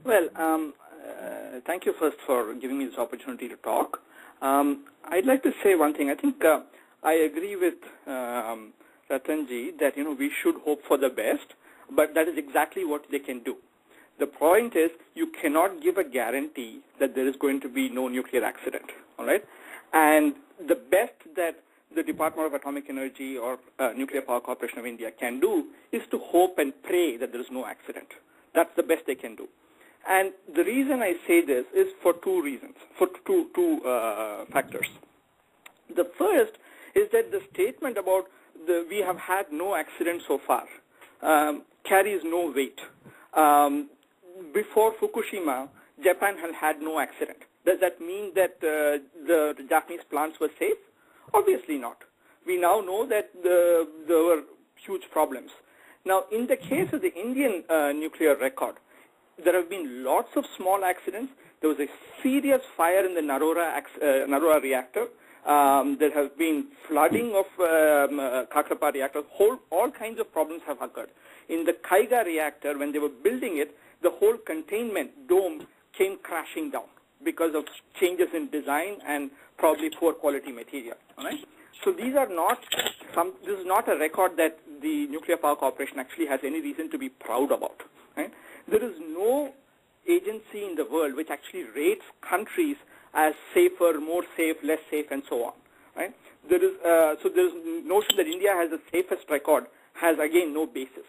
Well, thank you first for giving me this opportunity to talk. I'd like to say one thing. I think I agree with Ratanji that we should hope for the best, but that is exactly what they can do. The point is, you cannot give a guarantee that there is going to be no nuclear accident, all right? And the best that the Department of Atomic Energy or Nuclear Power Corporation of India can do is to hope and pray that there is no accident. That's the best they can do. And the reason I say this is for two reasons, for two factors. The first is that the statement about we have had no accident so far carries no weight. Before Fukushima, Japan had no accident. Does that mean that the Japanese plants were safe? Obviously not. We now know that there were huge problems. Now, in the case of the Indian nuclear record, there have been lots of small accidents. There was a serious fire in the Narora reactor. There has been flooding of Kakrapa reactors. All kinds of problems have occurred. In the Kaiga reactor, when they were building it, the whole containment dome came crashing down because of changes in design and probably poor quality material. All right? So these are not this is not a record that the Nuclear Power Corporation actually has any reason to be proud about. Right? There is no agency in the world which actually rates countries as safer, more safe, less safe, and so on. Right? There is so there is notion that India has the safest record has again no basis.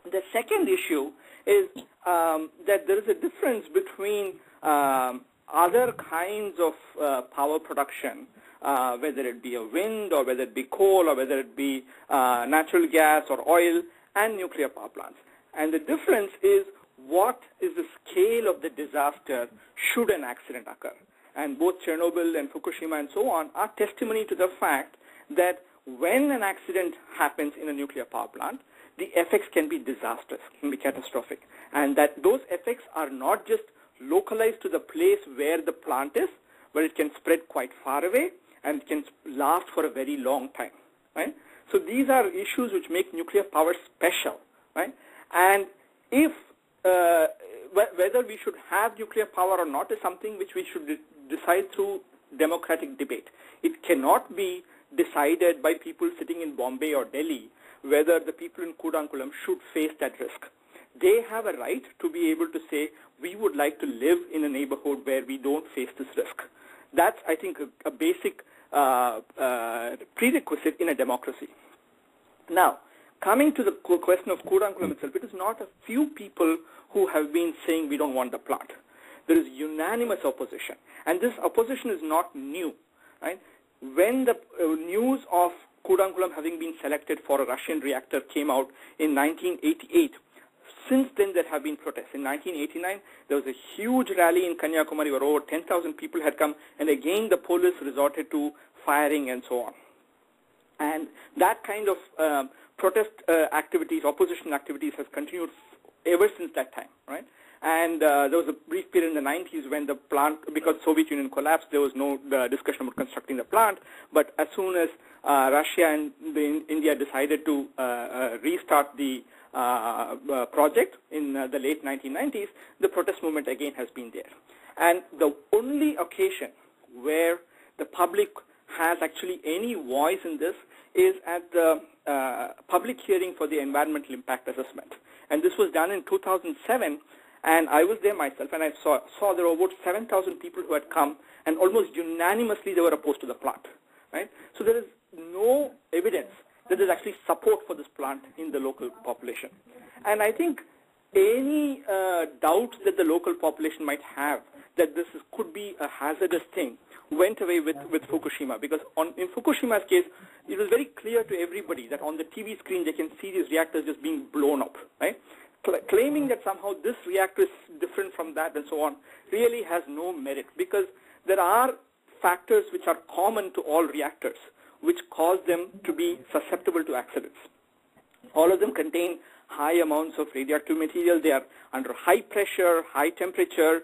The second issue is that there is a difference between other kinds of power production, whether it be a wind or whether it be coal or whether it be natural gas or oil, and nuclear power plants. And the difference is what is the scale of the disaster should an accident occur. And both Chernobyl and Fukushima and so on are testimony to the fact that when an accident happens in a nuclear power plant, the effects can be disastrous, can be catastrophic. And that those effects are not just localized to the place where the plant is, but it can spread quite far away and it can last for a very long time. Right? So these are issues which make nuclear power special. Right? And if whether we should have nuclear power or not is something which we should decide through democratic debate. It cannot be decided by people sitting in Bombay or Delhi whether the people in Kudankulam should face that risk. They have a right to be able to say, we would like to live in a neighborhood where we don't face this risk. That's, I think, a basic prerequisite in a democracy. Now, coming to the question of Kudankulam itself, it is not a few people who have been saying we don't want the plant. There is unanimous opposition, and this opposition is not new. Right? When the news of Kudankulam having been selected for a Russian reactor came out in 1988, since then there have been protests. In 1989, there was a huge rally in Kanyakumari where over 10,000 people had come, and again the police resorted to firing and so on. And that kind of protest activities, opposition activities has continued ever since that time, right? And there was a brief period in the 90s when the plant, because Soviet Union collapsed, there was no discussion about constructing the plant. But as soon as Russia and India decided to restart the project in the late 1990s, the protest movement again has been there. And the only occasion where the public has actually any voice in this is at the public hearing for the environmental impact assessment. And this was done in 2007, and I was there myself, and I saw there were about 7,000 people who had come, and almost unanimously they were opposed to the plant. Right? So there is no evidence that there's actually support for this plant in the local population. And I think any doubts that the local population might have that this could be a hazardous thing went away with Fukushima, because in Fukushima's case, it was very clear to everybody that on the TV screen they can see these reactors just being blown up, right? Claiming that somehow this reactor is different from that and so on really has no merit, because there are factors which are common to all reactors which cause them to be susceptible to accidents. All of them contain high amounts of radioactive material. They are under high pressure, high temperature.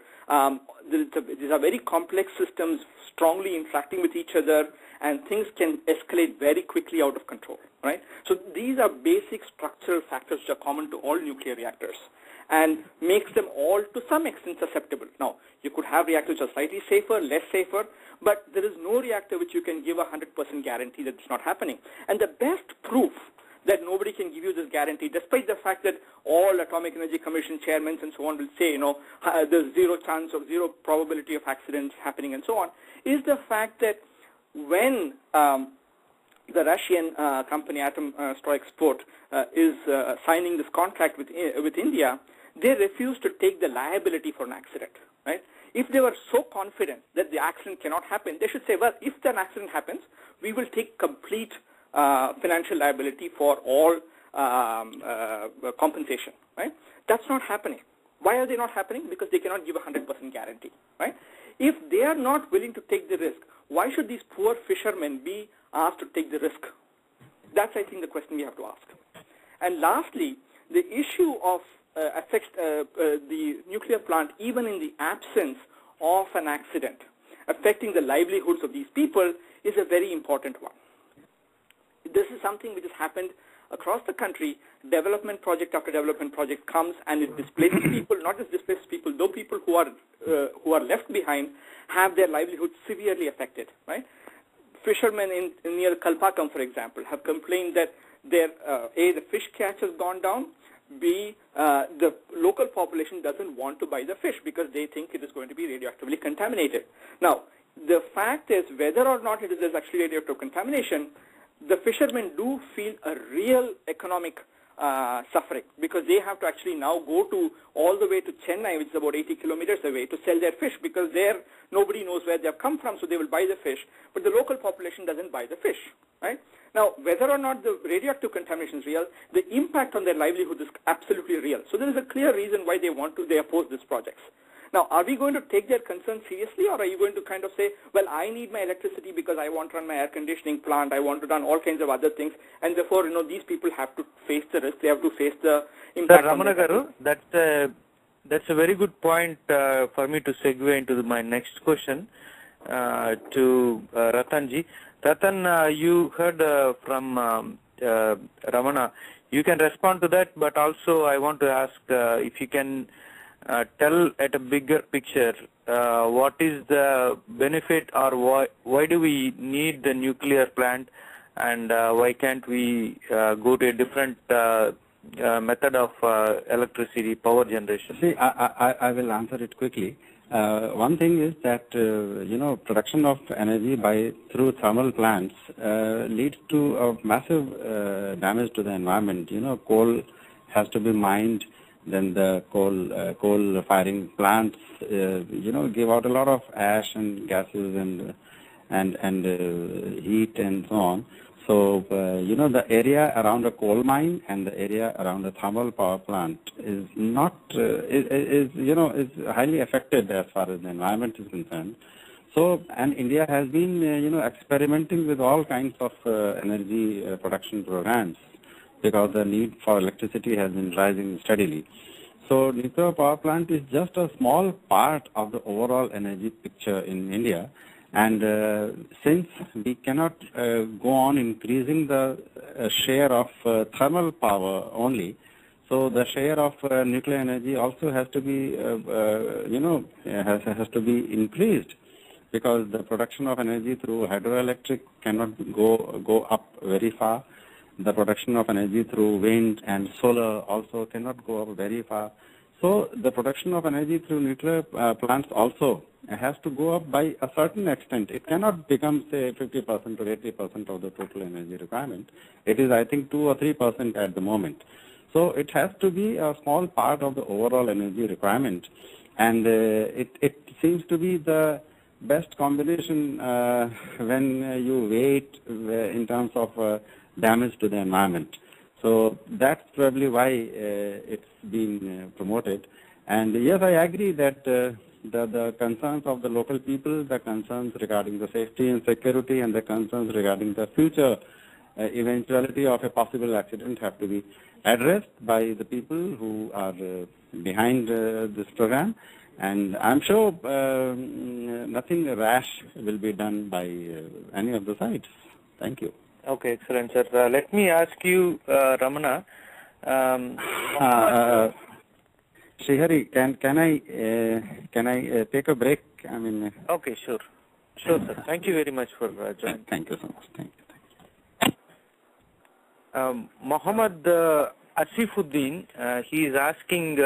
These are very complex systems, strongly interacting with each other, and things can escalate very quickly out of control, right? So these are basic structural factors which are common to all nuclear reactors and makes them all to some extent susceptible. Now, you could have reactors which are slightly safer, less safer, but there is no reactor which you can give a 100% guarantee that it's not happening. And the best proof that nobody can give you this guarantee, despite the fact that all Atomic Energy Commission chairmen and so on will say, there's zero chance of zero probability of accidents happening and so on, is the fact that when the Russian company Atomstroyexport is signing this contract with India, they refuse to take the liability for an accident, right? If they were so confident that the accident cannot happen, they should say, well, if an accident happens, we will take complete financial liability for all compensation, right? That's not happening. Why are they not happening? Because they cannot give a 100% guarantee, right? If they are not willing to take the risk, why should these poor fishermen be asked to take the risk? That's, I think, the question we have to ask. And lastly, the issue of affects the nuclear plant, even in the absence of an accident, affecting the livelihoods of these people is a very important one. This is something which has happened across the country. Development project after development project comes and it displaces people, not just displaces people, though people who are left behind have their livelihoods severely affected, right? Fishermen near Kalpakam, for example, have complained that the fish catch has gone down, B, the local population doesn't want to buy the fish because they think it is going to be radioactively contaminated. Now, the fact is, whether or not it is actually radioactive contamination, the fishermen do feel a real economic suffering because they have to actually now go to all the way to Chennai, which is about 80 kilometers away, to sell their fish because there nobody knows where they have come from, so they will buy the fish, but the local population doesn't buy the fish, right? Now, whether or not the radioactive contamination is real, the impact on their livelihood is absolutely real. So there is a clear reason why they oppose these projects. Now, are we going to take their concerns seriously, or are you going to kind of say, well, I need my electricity because I want to run my air conditioning plant, I want to run all kinds of other things, and therefore, these people have to face the risk, they have to face the impact. Sir Ramana Garu, that's a very good point for me to segue into my next question to Ratanji. Ratan, you heard from Ramana. You can respond to that, but also I want to ask if you can tell at a bigger picture what is the benefit, or why do we need the nuclear plant, and why can't we go to a different method of electricity power generation? See, I will answer it quickly. One thing is that production of energy through thermal plants leads to a massive damage to the environment. Coal has to be mined. Then the coal firing plants, give out a lot of ash and gases and heat and so on. So, the area around a coal mine and the area around a thermal power plant is not, is highly affected as far as the environment is concerned. So, and India has been, experimenting with all kinds of energy production programs, because the need for electricity has been rising steadily. So nuclear power plant is just a small part of the overall energy picture in India. And since we cannot go on increasing the share of thermal power only, so the share of nuclear energy also has to be, has to be increased, because the production of energy through hydroelectric cannot go up very far. The production of energy through wind and solar also cannot go up very far. So the production of energy through nuclear plants also has to go up by a certain extent. It cannot become, say, 50% or 80% of the total energy requirement. It is, I think, 2 or 3% at the moment. So it has to be a small part of the overall energy requirement. And it seems to be the best combination when you weigh it in terms of damage to the environment. So that's probably why it's being promoted. And yes, I agree that the concerns of the local people, the concerns regarding the safety and security, and the concerns regarding the future eventuality of a possible accident have to be addressed by the people who are behind this program. And I'm sure nothing rash will be done by any of the sides. Thank you. Okay, excellent, sir. Let me ask you, Ramana. Srihari, can I take a break? I mean. Okay, sure, sir. Thank you very much for joining. Thank you so much. Thank you. Mohammad Asifuddin, he is asking,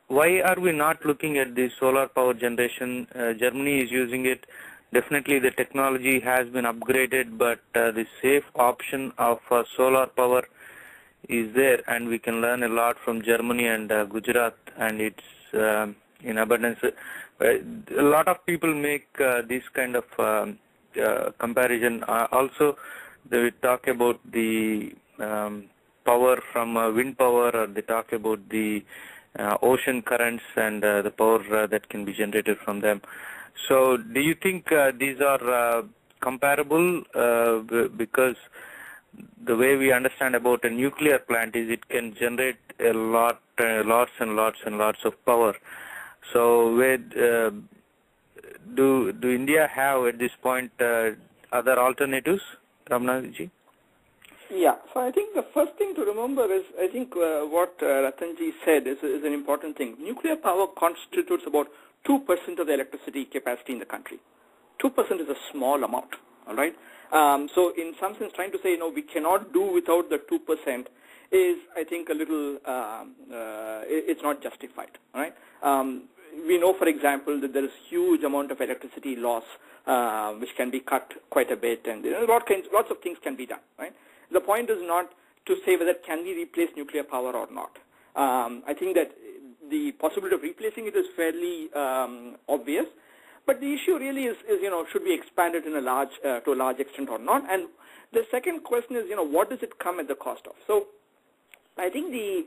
why are we not looking at the solar power generation? Germany is using it. definitely the technology has been upgraded, but the safe option of solar power is there, and we can learn a lot from Germany and Gujarat, and it's in abundance. A lot of people make this kind of comparison. Also, they talk about the power from wind power, or they talk about the ocean currents and the power that can be generated from them. So, do you think these are comparable? Because the way we understand about a nuclear plant is it can generate a lot, lots and lots of power. So, where do India have at this point other alternatives, Ramnathji? Yeah, so I think the first thing to remember is, I think what Ratanji said is an important thing. Nuclear power constitutes about 2% of the electricity capacity in the country. 2% is a small amount, all right? So in some sense, trying to say, we cannot do without the 2% is, I think, a little, it's not justified, all right? We know, for example, that there is huge amount of electricity loss, which can be cut quite a bit, and lots of things can be done, right? The point is not to say whether can we replace nuclear power or not. I think that the possibility of replacing it is fairly obvious, but the issue really is should we expand it in to a large extent or not? And the second question is, what does it come at the cost of? So I think the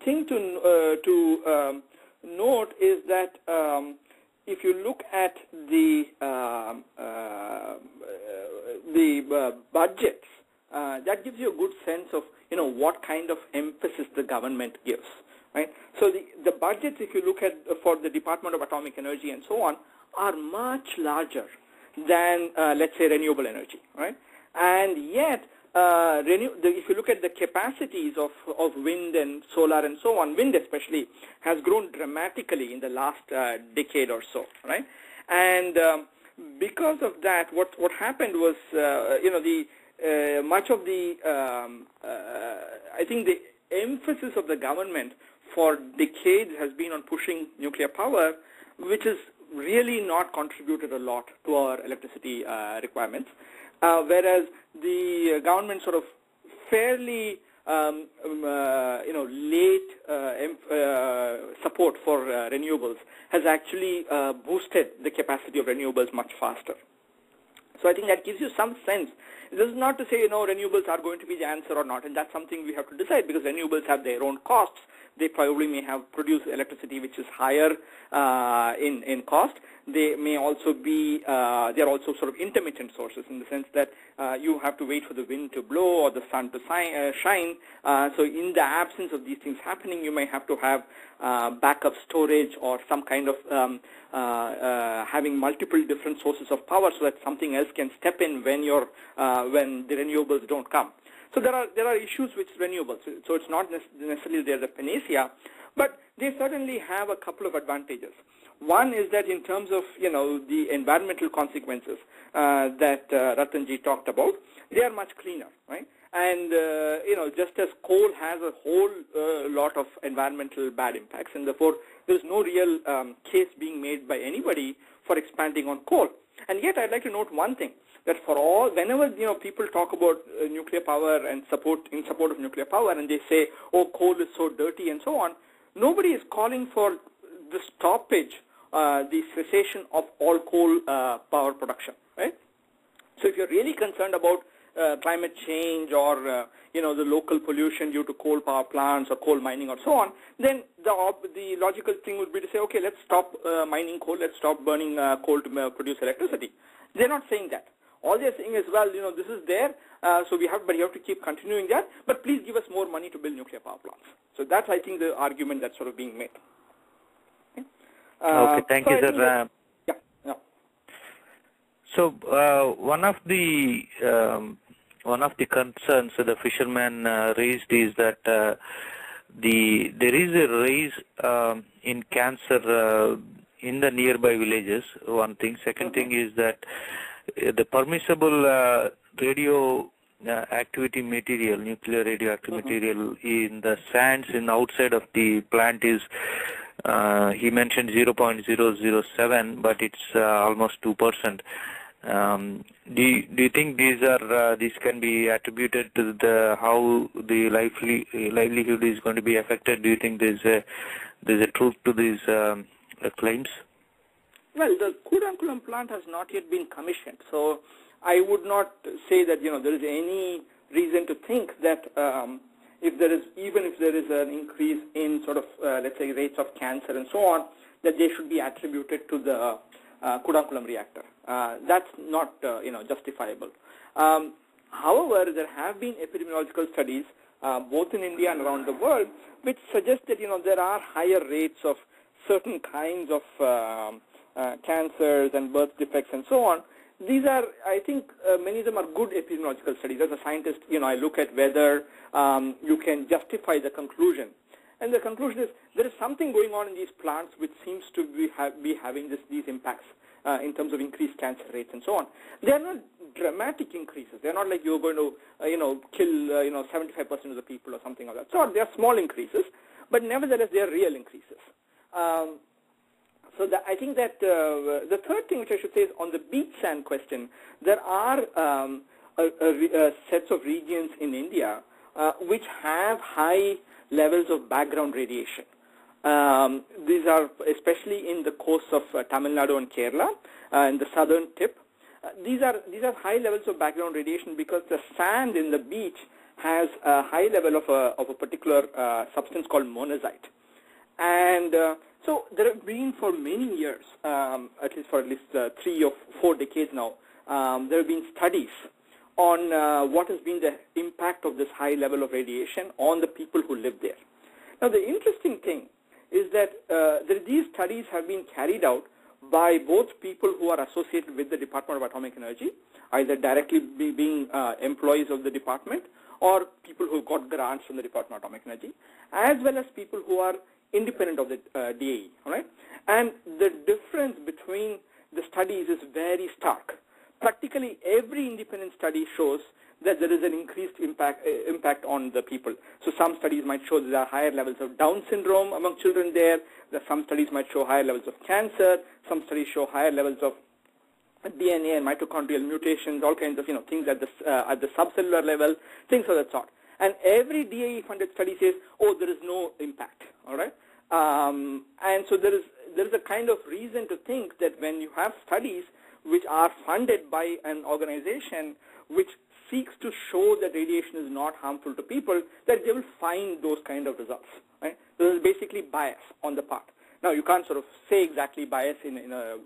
thing to note is that if you look at the budgets, that gives you a good sense of what kind of emphasis the government gives, right? So the budgets, if you look at for the Department of Atomic Energy and so on, are much larger than let's say renewable energy, right? And yet if you look at the capacities of wind and solar and so on, wind especially has grown dramatically in the last decade or so, right? And because of that, what happened was much of the I think the emphasis of the government for decades has been on pushing nuclear power, which has really not contributed a lot to our electricity requirements, whereas the government sort of fairly late support for renewables has actually boosted the capacity of renewables much faster. So I think that gives you some sense. This is not to say, renewables are going to be the answer or not, and that's something we have to decide, because renewables have their own costs. They probably may have produced electricity which is higher in cost. They may also be, they are also sort of intermittent sources in the sense that you have to wait for the wind to blow or the sun to shine. So in the absence of these things happening, you may have to have backup storage or some kind of having multiple different sources of power so that something else can step in when when the renewables don't come. So there are issues with renewables. So it's not necessarily they're the panacea, but they certainly have a couple of advantages. One is that in terms of the environmental consequences that Ratanji talked about, they are much cleaner, right? And just as coal has a whole lot of environmental bad impacts, and therefore there's no real case being made by anybody for expanding on coal. And yet I'd like to note one thing, that whenever people talk about nuclear power and in support of nuclear power, and they say, oh, coal is so dirty and so on, nobody is calling for the stoppage, the cessation of all coal power production, right? So if you're really concerned about climate change or the local pollution due to coal power plants or coal mining or so on, then the logical thing would be to say, okay, let's stop mining coal, let's stop burning coal to produce electricity. They're not saying that. All they're saying is, well, this is there, but you have to keep continuing that, but please give us more money to build nuclear power plants. So that's, I think, the argument that's sort of being made. Okay, thank you, sir. Yeah. So one of the concerns the fishermen raised is that there is a rise in cancer in the nearby villages. One thing. Second thing is that the permissible radio activity material, nuclear radioactive material in the sands outside of the plant is He mentioned 0.007, but it's almost 2%. Do you think these can be attributed to how the livelihood is going to be affected? Do you think there's a truth to these claims? Well, the Kudankulam plant has not yet been commissioned, so I would not say that there is any reason to think that if there is an increase in sort of let's say rates of cancer and so on, that they should be attributed to the Kudankulam reactor. That's not justifiable. However, there have been epidemiological studies both in India and around the world which suggest that there are higher rates of certain kinds of cancers and birth defects and so on. These are, I think, many of them are good epidemiological studies. As a scientist, I look at whether you can justify the conclusion. And the conclusion is there is something going on in these plants which seems to be having these impacts in terms of increased cancer rates and so on. They are not dramatic increases. They are not like you're going to, kill, 75% of the people or something of that sort. They are small increases, but nevertheless they are real increases. So I think that the third thing which I should say is on the beach sand question, there are sets of regions in India which have high levels of background radiation. These are especially in the coasts of Tamil Nadu and Kerala, in the southern tip. These are high levels of background radiation because the sand in the beach has a high level of a particular substance called monazite. And so there have been for many years, at least 3 or 4 decades now, there have been studies on what has been the impact of this high level of radiation on the people who live there. Now the interesting thing is that these studies have been carried out by both people who are associated with the Department of Atomic Energy, either directly being employees of the department or people who got grants from the Department of Atomic Energy, as well as people who are independent of the DAE, all right? And the difference between the studies is very stark. Practically every independent study shows that there is an increased impact on the people. So some studies might show that there are higher levels of Down syndrome among children there. Some studies might show higher levels of cancer. Some studies show higher levels of DNA and mitochondrial mutations, all kinds of things at the subcellular level, things of that sort. And every DAE-funded study says, oh, there is no impact, all right? And so there is a kind of reason to think that when you have studies which are funded by an organization which seeks to show that radiation is not harmful to people, that they will find those kind of results, right? This is basically bias on the part. Now, you can't sort of say exactly bias in a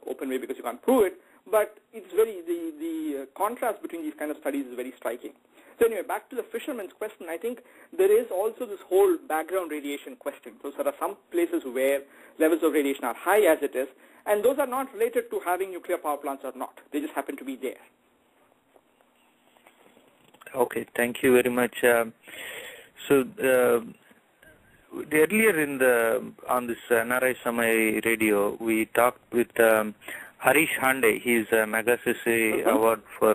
open way because you can't prove it, but it's the contrast between these kind of studies is very striking. So anyway, back to the fisherman's question, I think there is also this whole background radiation question. So there are some places where levels of radiation are high as it is, and those are not related to having nuclear power plants or not. They just happen to be there. Okay, thank you very much. So earlier on this NRI Samay radio, we talked with Harish Hande. He's a Magsaysay Award for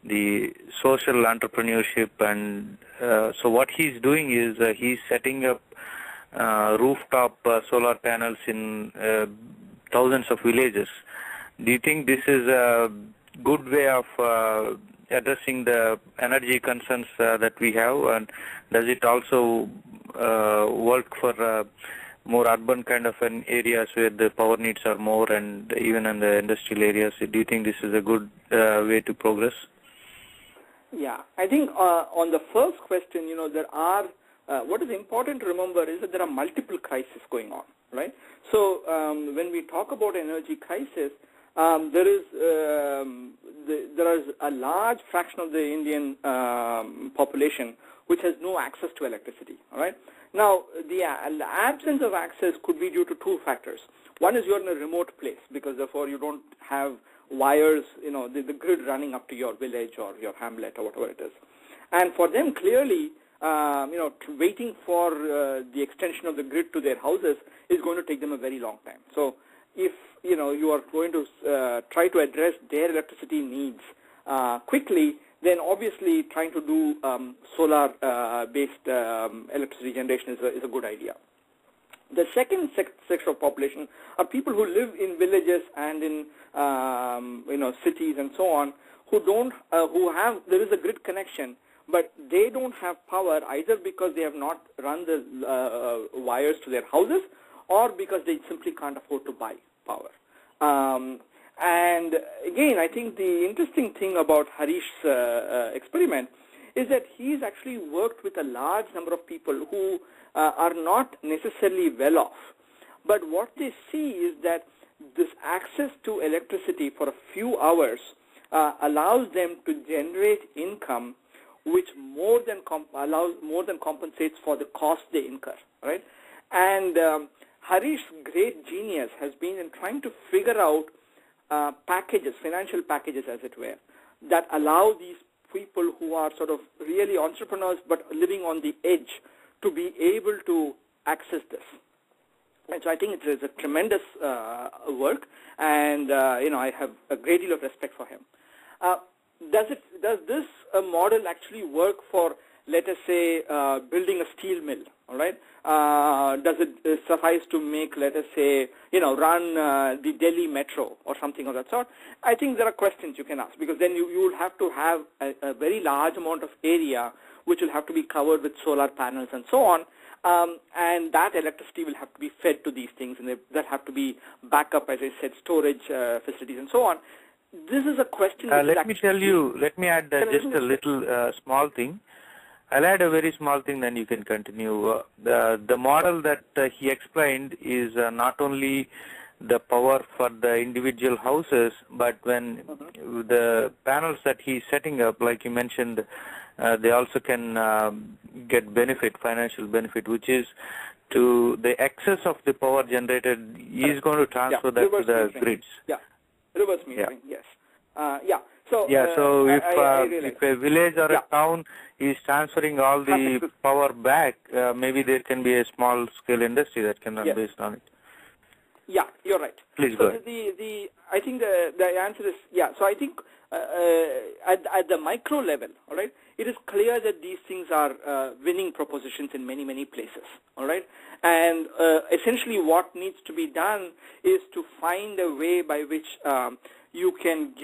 the social entrepreneurship, and so what he's doing is he's setting up rooftop solar panels in thousands of villages. Do you think this is a good way of addressing the energy concerns that we have, and does it also work for more urban kind of an areas where the power needs are more, and even in the industrial areas? Do you think this is a good way to progress? Yeah, I think on the first question, there are, what is important to remember is that there are multiple crises going on, right? So when we talk about energy crisis, there is a large fraction of the Indian population which has no access to electricity, all right? Now, the absence of access could be due to 2 factors. One is you're in a remote place because therefore you don't have wires, the grid running up to your village or your hamlet or whatever it is. And for them, clearly, waiting for the extension of the grid to their houses is going to take them a very long time. So if, you are going to try to address their electricity needs quickly, then obviously trying to do solar-based electricity generation is a good idea. The second section of population are people who live in villages and in cities and so on, there is a grid connection, but they don't have power either because they have not run the wires to their houses or because they simply can't afford to buy power. And again, I think the interesting thing about Harish's experiment is that he's actually worked with a large number of people who are not necessarily well off. But what they see is that this access to electricity for a few hours allows them to generate income which more than compensates for the cost they incur, right? And Harish's great genius has been in trying to figure out packages, financial packages as it were, that allow these people who are sort of really entrepreneurs but living on the edge to be able to access this. And so I think it is a tremendous work, and I have a great deal of respect for him. Does this model actually work for, let us say, building a steel mill? All right. Does it suffice to make, let us say, run the Delhi metro or something of that sort? I think there are questions you can ask, because then you will have to have a very large amount of area which will have to be covered with solar panels and so on. And that electricity will have to be fed to these things, and that have to be backup, as I said, storage facilities and so on. This is a question. Let me add just a little small thing. I'll add a very small thing, then you can continue. The model that he explained is not only the power for the individual houses, but when the panels that he's setting up, like you mentioned, they also can get benefit, financial benefit, which is to the excess of the power generated. He's going to transfer that to the grids. Yeah, reverse metering. Yes. So if a village or a town is transferring all the power back, maybe there can be a small scale industry that can run based on it. Yeah, you're right. Please go ahead. I think the answer is So I think at the micro level, all right, it is clear that these things are winning propositions in many, many places, all right? And essentially what needs to be done is to find a way by which you can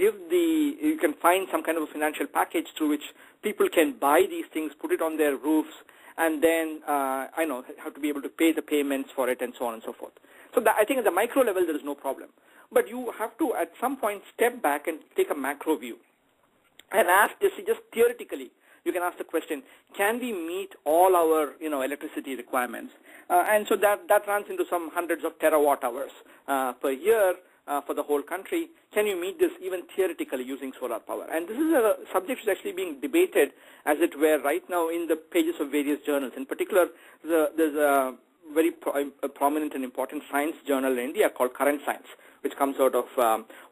find some kind of a financial package through which people can buy these things, put it on their roofs, and then have to be able to pay the payments for it and so on and so forth. So I think at the micro level there is no problem. But you have to at some point step back and take a macro view and ask just theoretically. You can ask the question, can we meet all our electricity requirements? And so that runs into some hundreds of terawatt hours per year for the whole country. Can you meet this even theoretically using solar power? And this is a subject which is actually being debated, as it were, right now in the pages of various journals. In particular, there's a very prominent and important science journal in India called Current Science, which comes out of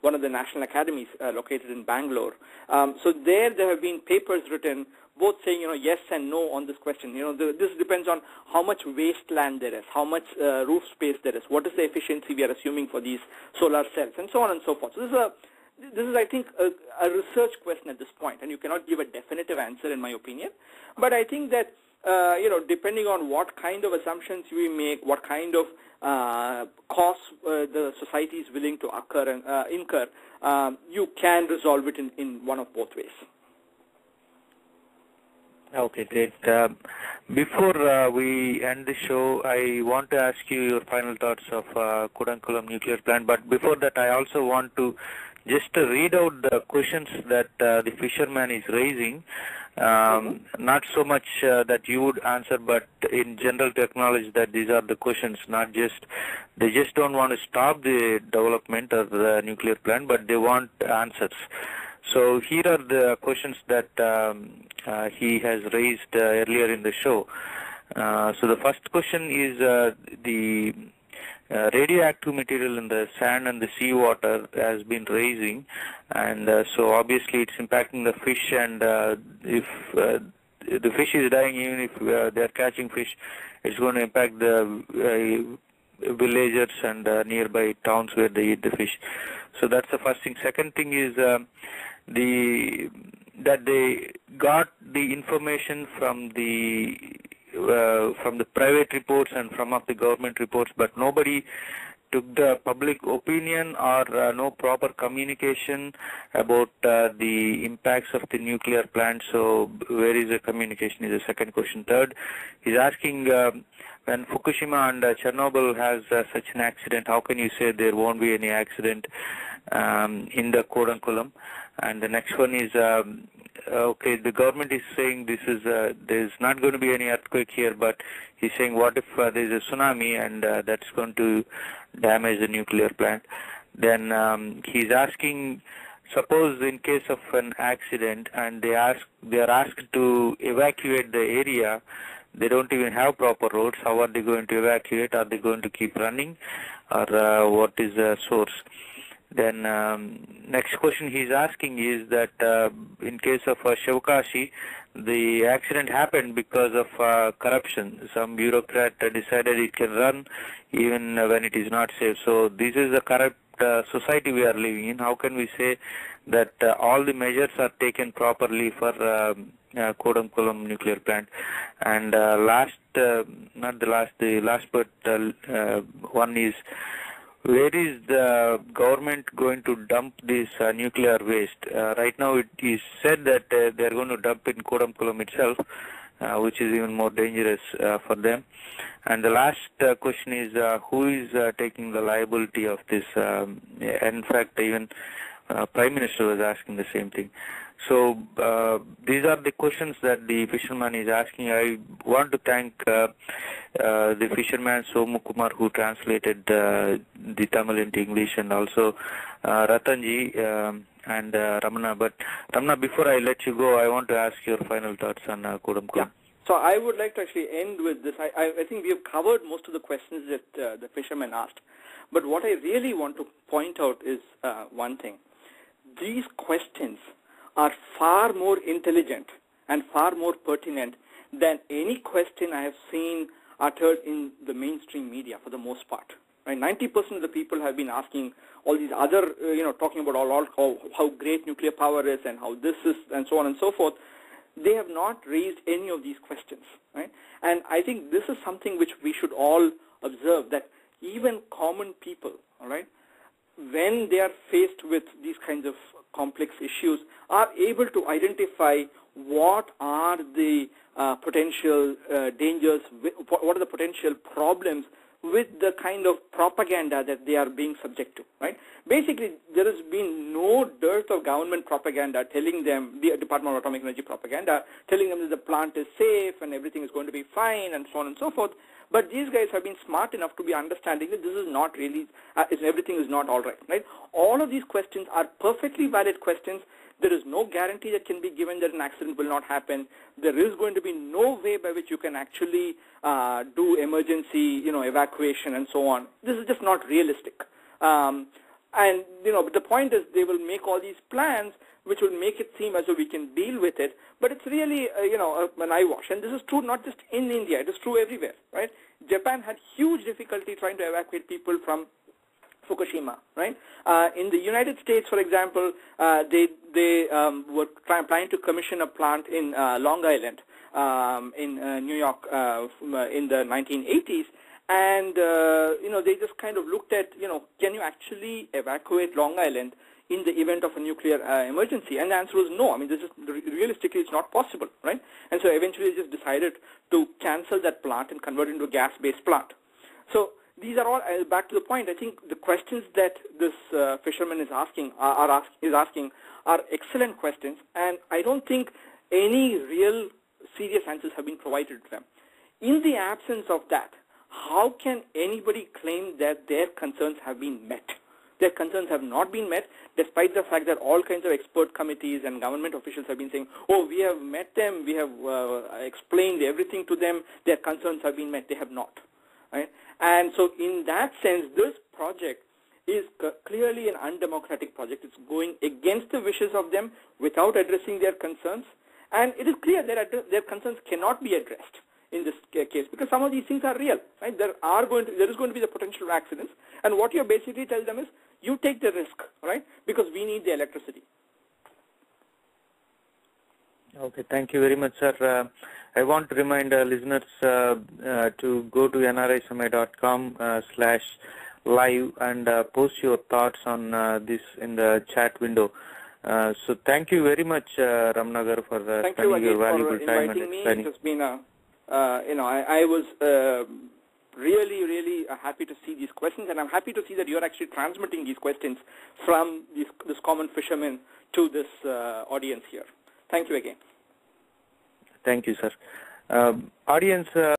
one of the national academies located in Bangalore. So there have been papers written both saying, yes and no on this question. This depends on how much wasteland there is, how much roof space there is, what is the efficiency we are assuming for these solar cells, and so on and so forth. So this is I think, a research question at this point, and you cannot give a definitive answer, in my opinion. But I think that, depending on what kind of assumptions we make, what kind of costs the society is willing to incur, you can resolve it in one of both ways. Okay, great. Before we end the show, I want to ask you your final thoughts of Kudankulam nuclear plant. But before that, I also want to just read out the questions that the fisherman is raising. Not so much that you would answer, but in general to acknowledge that these are the questions, they just don't want to stop the development of the nuclear plant, but they want answers. So here are the questions that he has raised earlier in the show. So the first question is the radioactive material in the sand and the seawater has been raising, and so obviously it's impacting the fish, and if the fish is dying, even if they are catching fish, it's going to impact the villagers and nearby towns where they eat the fish. So that's the first thing. Second thing is that they got the information from the from the private reports and from of the government reports, but nobody took the public opinion or no proper communication about the impacts of the nuclear plant. So where is the communication is the second question. Third, he's asking when Fukushima and Chernobyl has such an accident, how can you say there won't be any accident in the Kudankulam? And the next one is, okay, the government is saying this is there's not going to be any earthquake here, but he's saying what if there's a tsunami and that's going to damage the nuclear plant? Then he's asking, suppose in case of an accident and they are asked to evacuate the area, they don't even have proper roads. How are they going to evacuate? Are they going to keep running, or what is the source? Then next question he's asking is that in case of Shivakashi, the accident happened because of corruption. Some bureaucrat decided it can run even when it is not safe. So this is the corrupt society we are living in. How can we say that all the measures are taken properly for Kudankulam nuclear plant? And the last but one is, where is the government going to dump this nuclear waste? Right now it is said that they are going to dump in Kudankulam itself, which is even more dangerous for them. And the last question is, who is taking the liability of this? In fact, even Prime Minister was asking the same thing. So these are the questions that the fisherman is asking. I want to thank the fisherman Somu Kumar, who translated the Tamil into English, and also Ratanji and Ramana. But Ramana, before I let you go, I want to ask your final thoughts on Kudankulam. Yeah. So I would like to actually end with this. I think we have covered most of the questions that the fisherman asked. But what I really want to point out is one thing. These questions are far more intelligent and far more pertinent than any question I have seen uttered in the mainstream media for the most part. Right? 90% of the people have been asking all these other, talking about how great nuclear power is and how this is and so on and so forth. They have not raised any of these questions. Right? And I think this is something which we should all observe, that even common people, all right, when they are faced with these kinds of complex issues, are able to identify what are the potential dangers, what are the potential problems with the kind of propaganda that they are being subject to, right? Basically, there has been no dearth of government propaganda telling them, the Department of Atomic Energy propaganda, telling them that the plant is safe and everything is going to be fine and so on and so forth. But these guys have been smart enough to be understanding that this is not really, everything is not all right? All of these questions are perfectly valid questions. There is no guarantee that can be given that an accident will not happen. There is going to be no way by which you can actually do emergency, evacuation and so on. This is just not realistic. But the point is, they will make all these plans which will make it seem as though we can deal with it, but it's really, an eyewash. And this is true not just in India, it is true everywhere, right? Japan had huge difficulty trying to evacuate people from Fukushima, right? In the United States, for example, they were trying to commission a plant in Long Island, in New York, in the 1980s. And, they just kind of looked at, can you actually evacuate Long Island in the event of a nuclear emergency? And the answer was no. I mean, this is realistically, it's not possible, right? And so eventually they just decided to cancel that plant and convert it into a gas-based plant. So these are all, back to the point, I think the questions that this fisherman is asking are excellent questions, and I don't think any real serious answers have been provided to them. In the absence of that, how can anybody claim that their concerns have been met? Their concerns have not been met, despite the fact that all kinds of expert committees and government officials have been saying, oh, we have met them, we have explained everything to them, their concerns have been met. They have not. Right? And so in that sense, this project is clearly an undemocratic project. It's going against the wishes of them without addressing their concerns. And it is clear that their concerns cannot be addressed in this case, because some of these things are real, right? There is going to be the potential accidents, and what you basically tell them is, you take the risk, right? Because we need the electricity. Okay, thank you very much, sir. I want to remind listeners to go to nrisummit.com/live and post your thoughts on this in the chat window. So thank you very much, Ramnagar, for spending your valuable time and explaining. It has been I was really happy to see these questions, and I'm happy to see that you're actually transmitting these questions from this common fisherman to this audience here. Thank you again. Thank you, sir. Audience.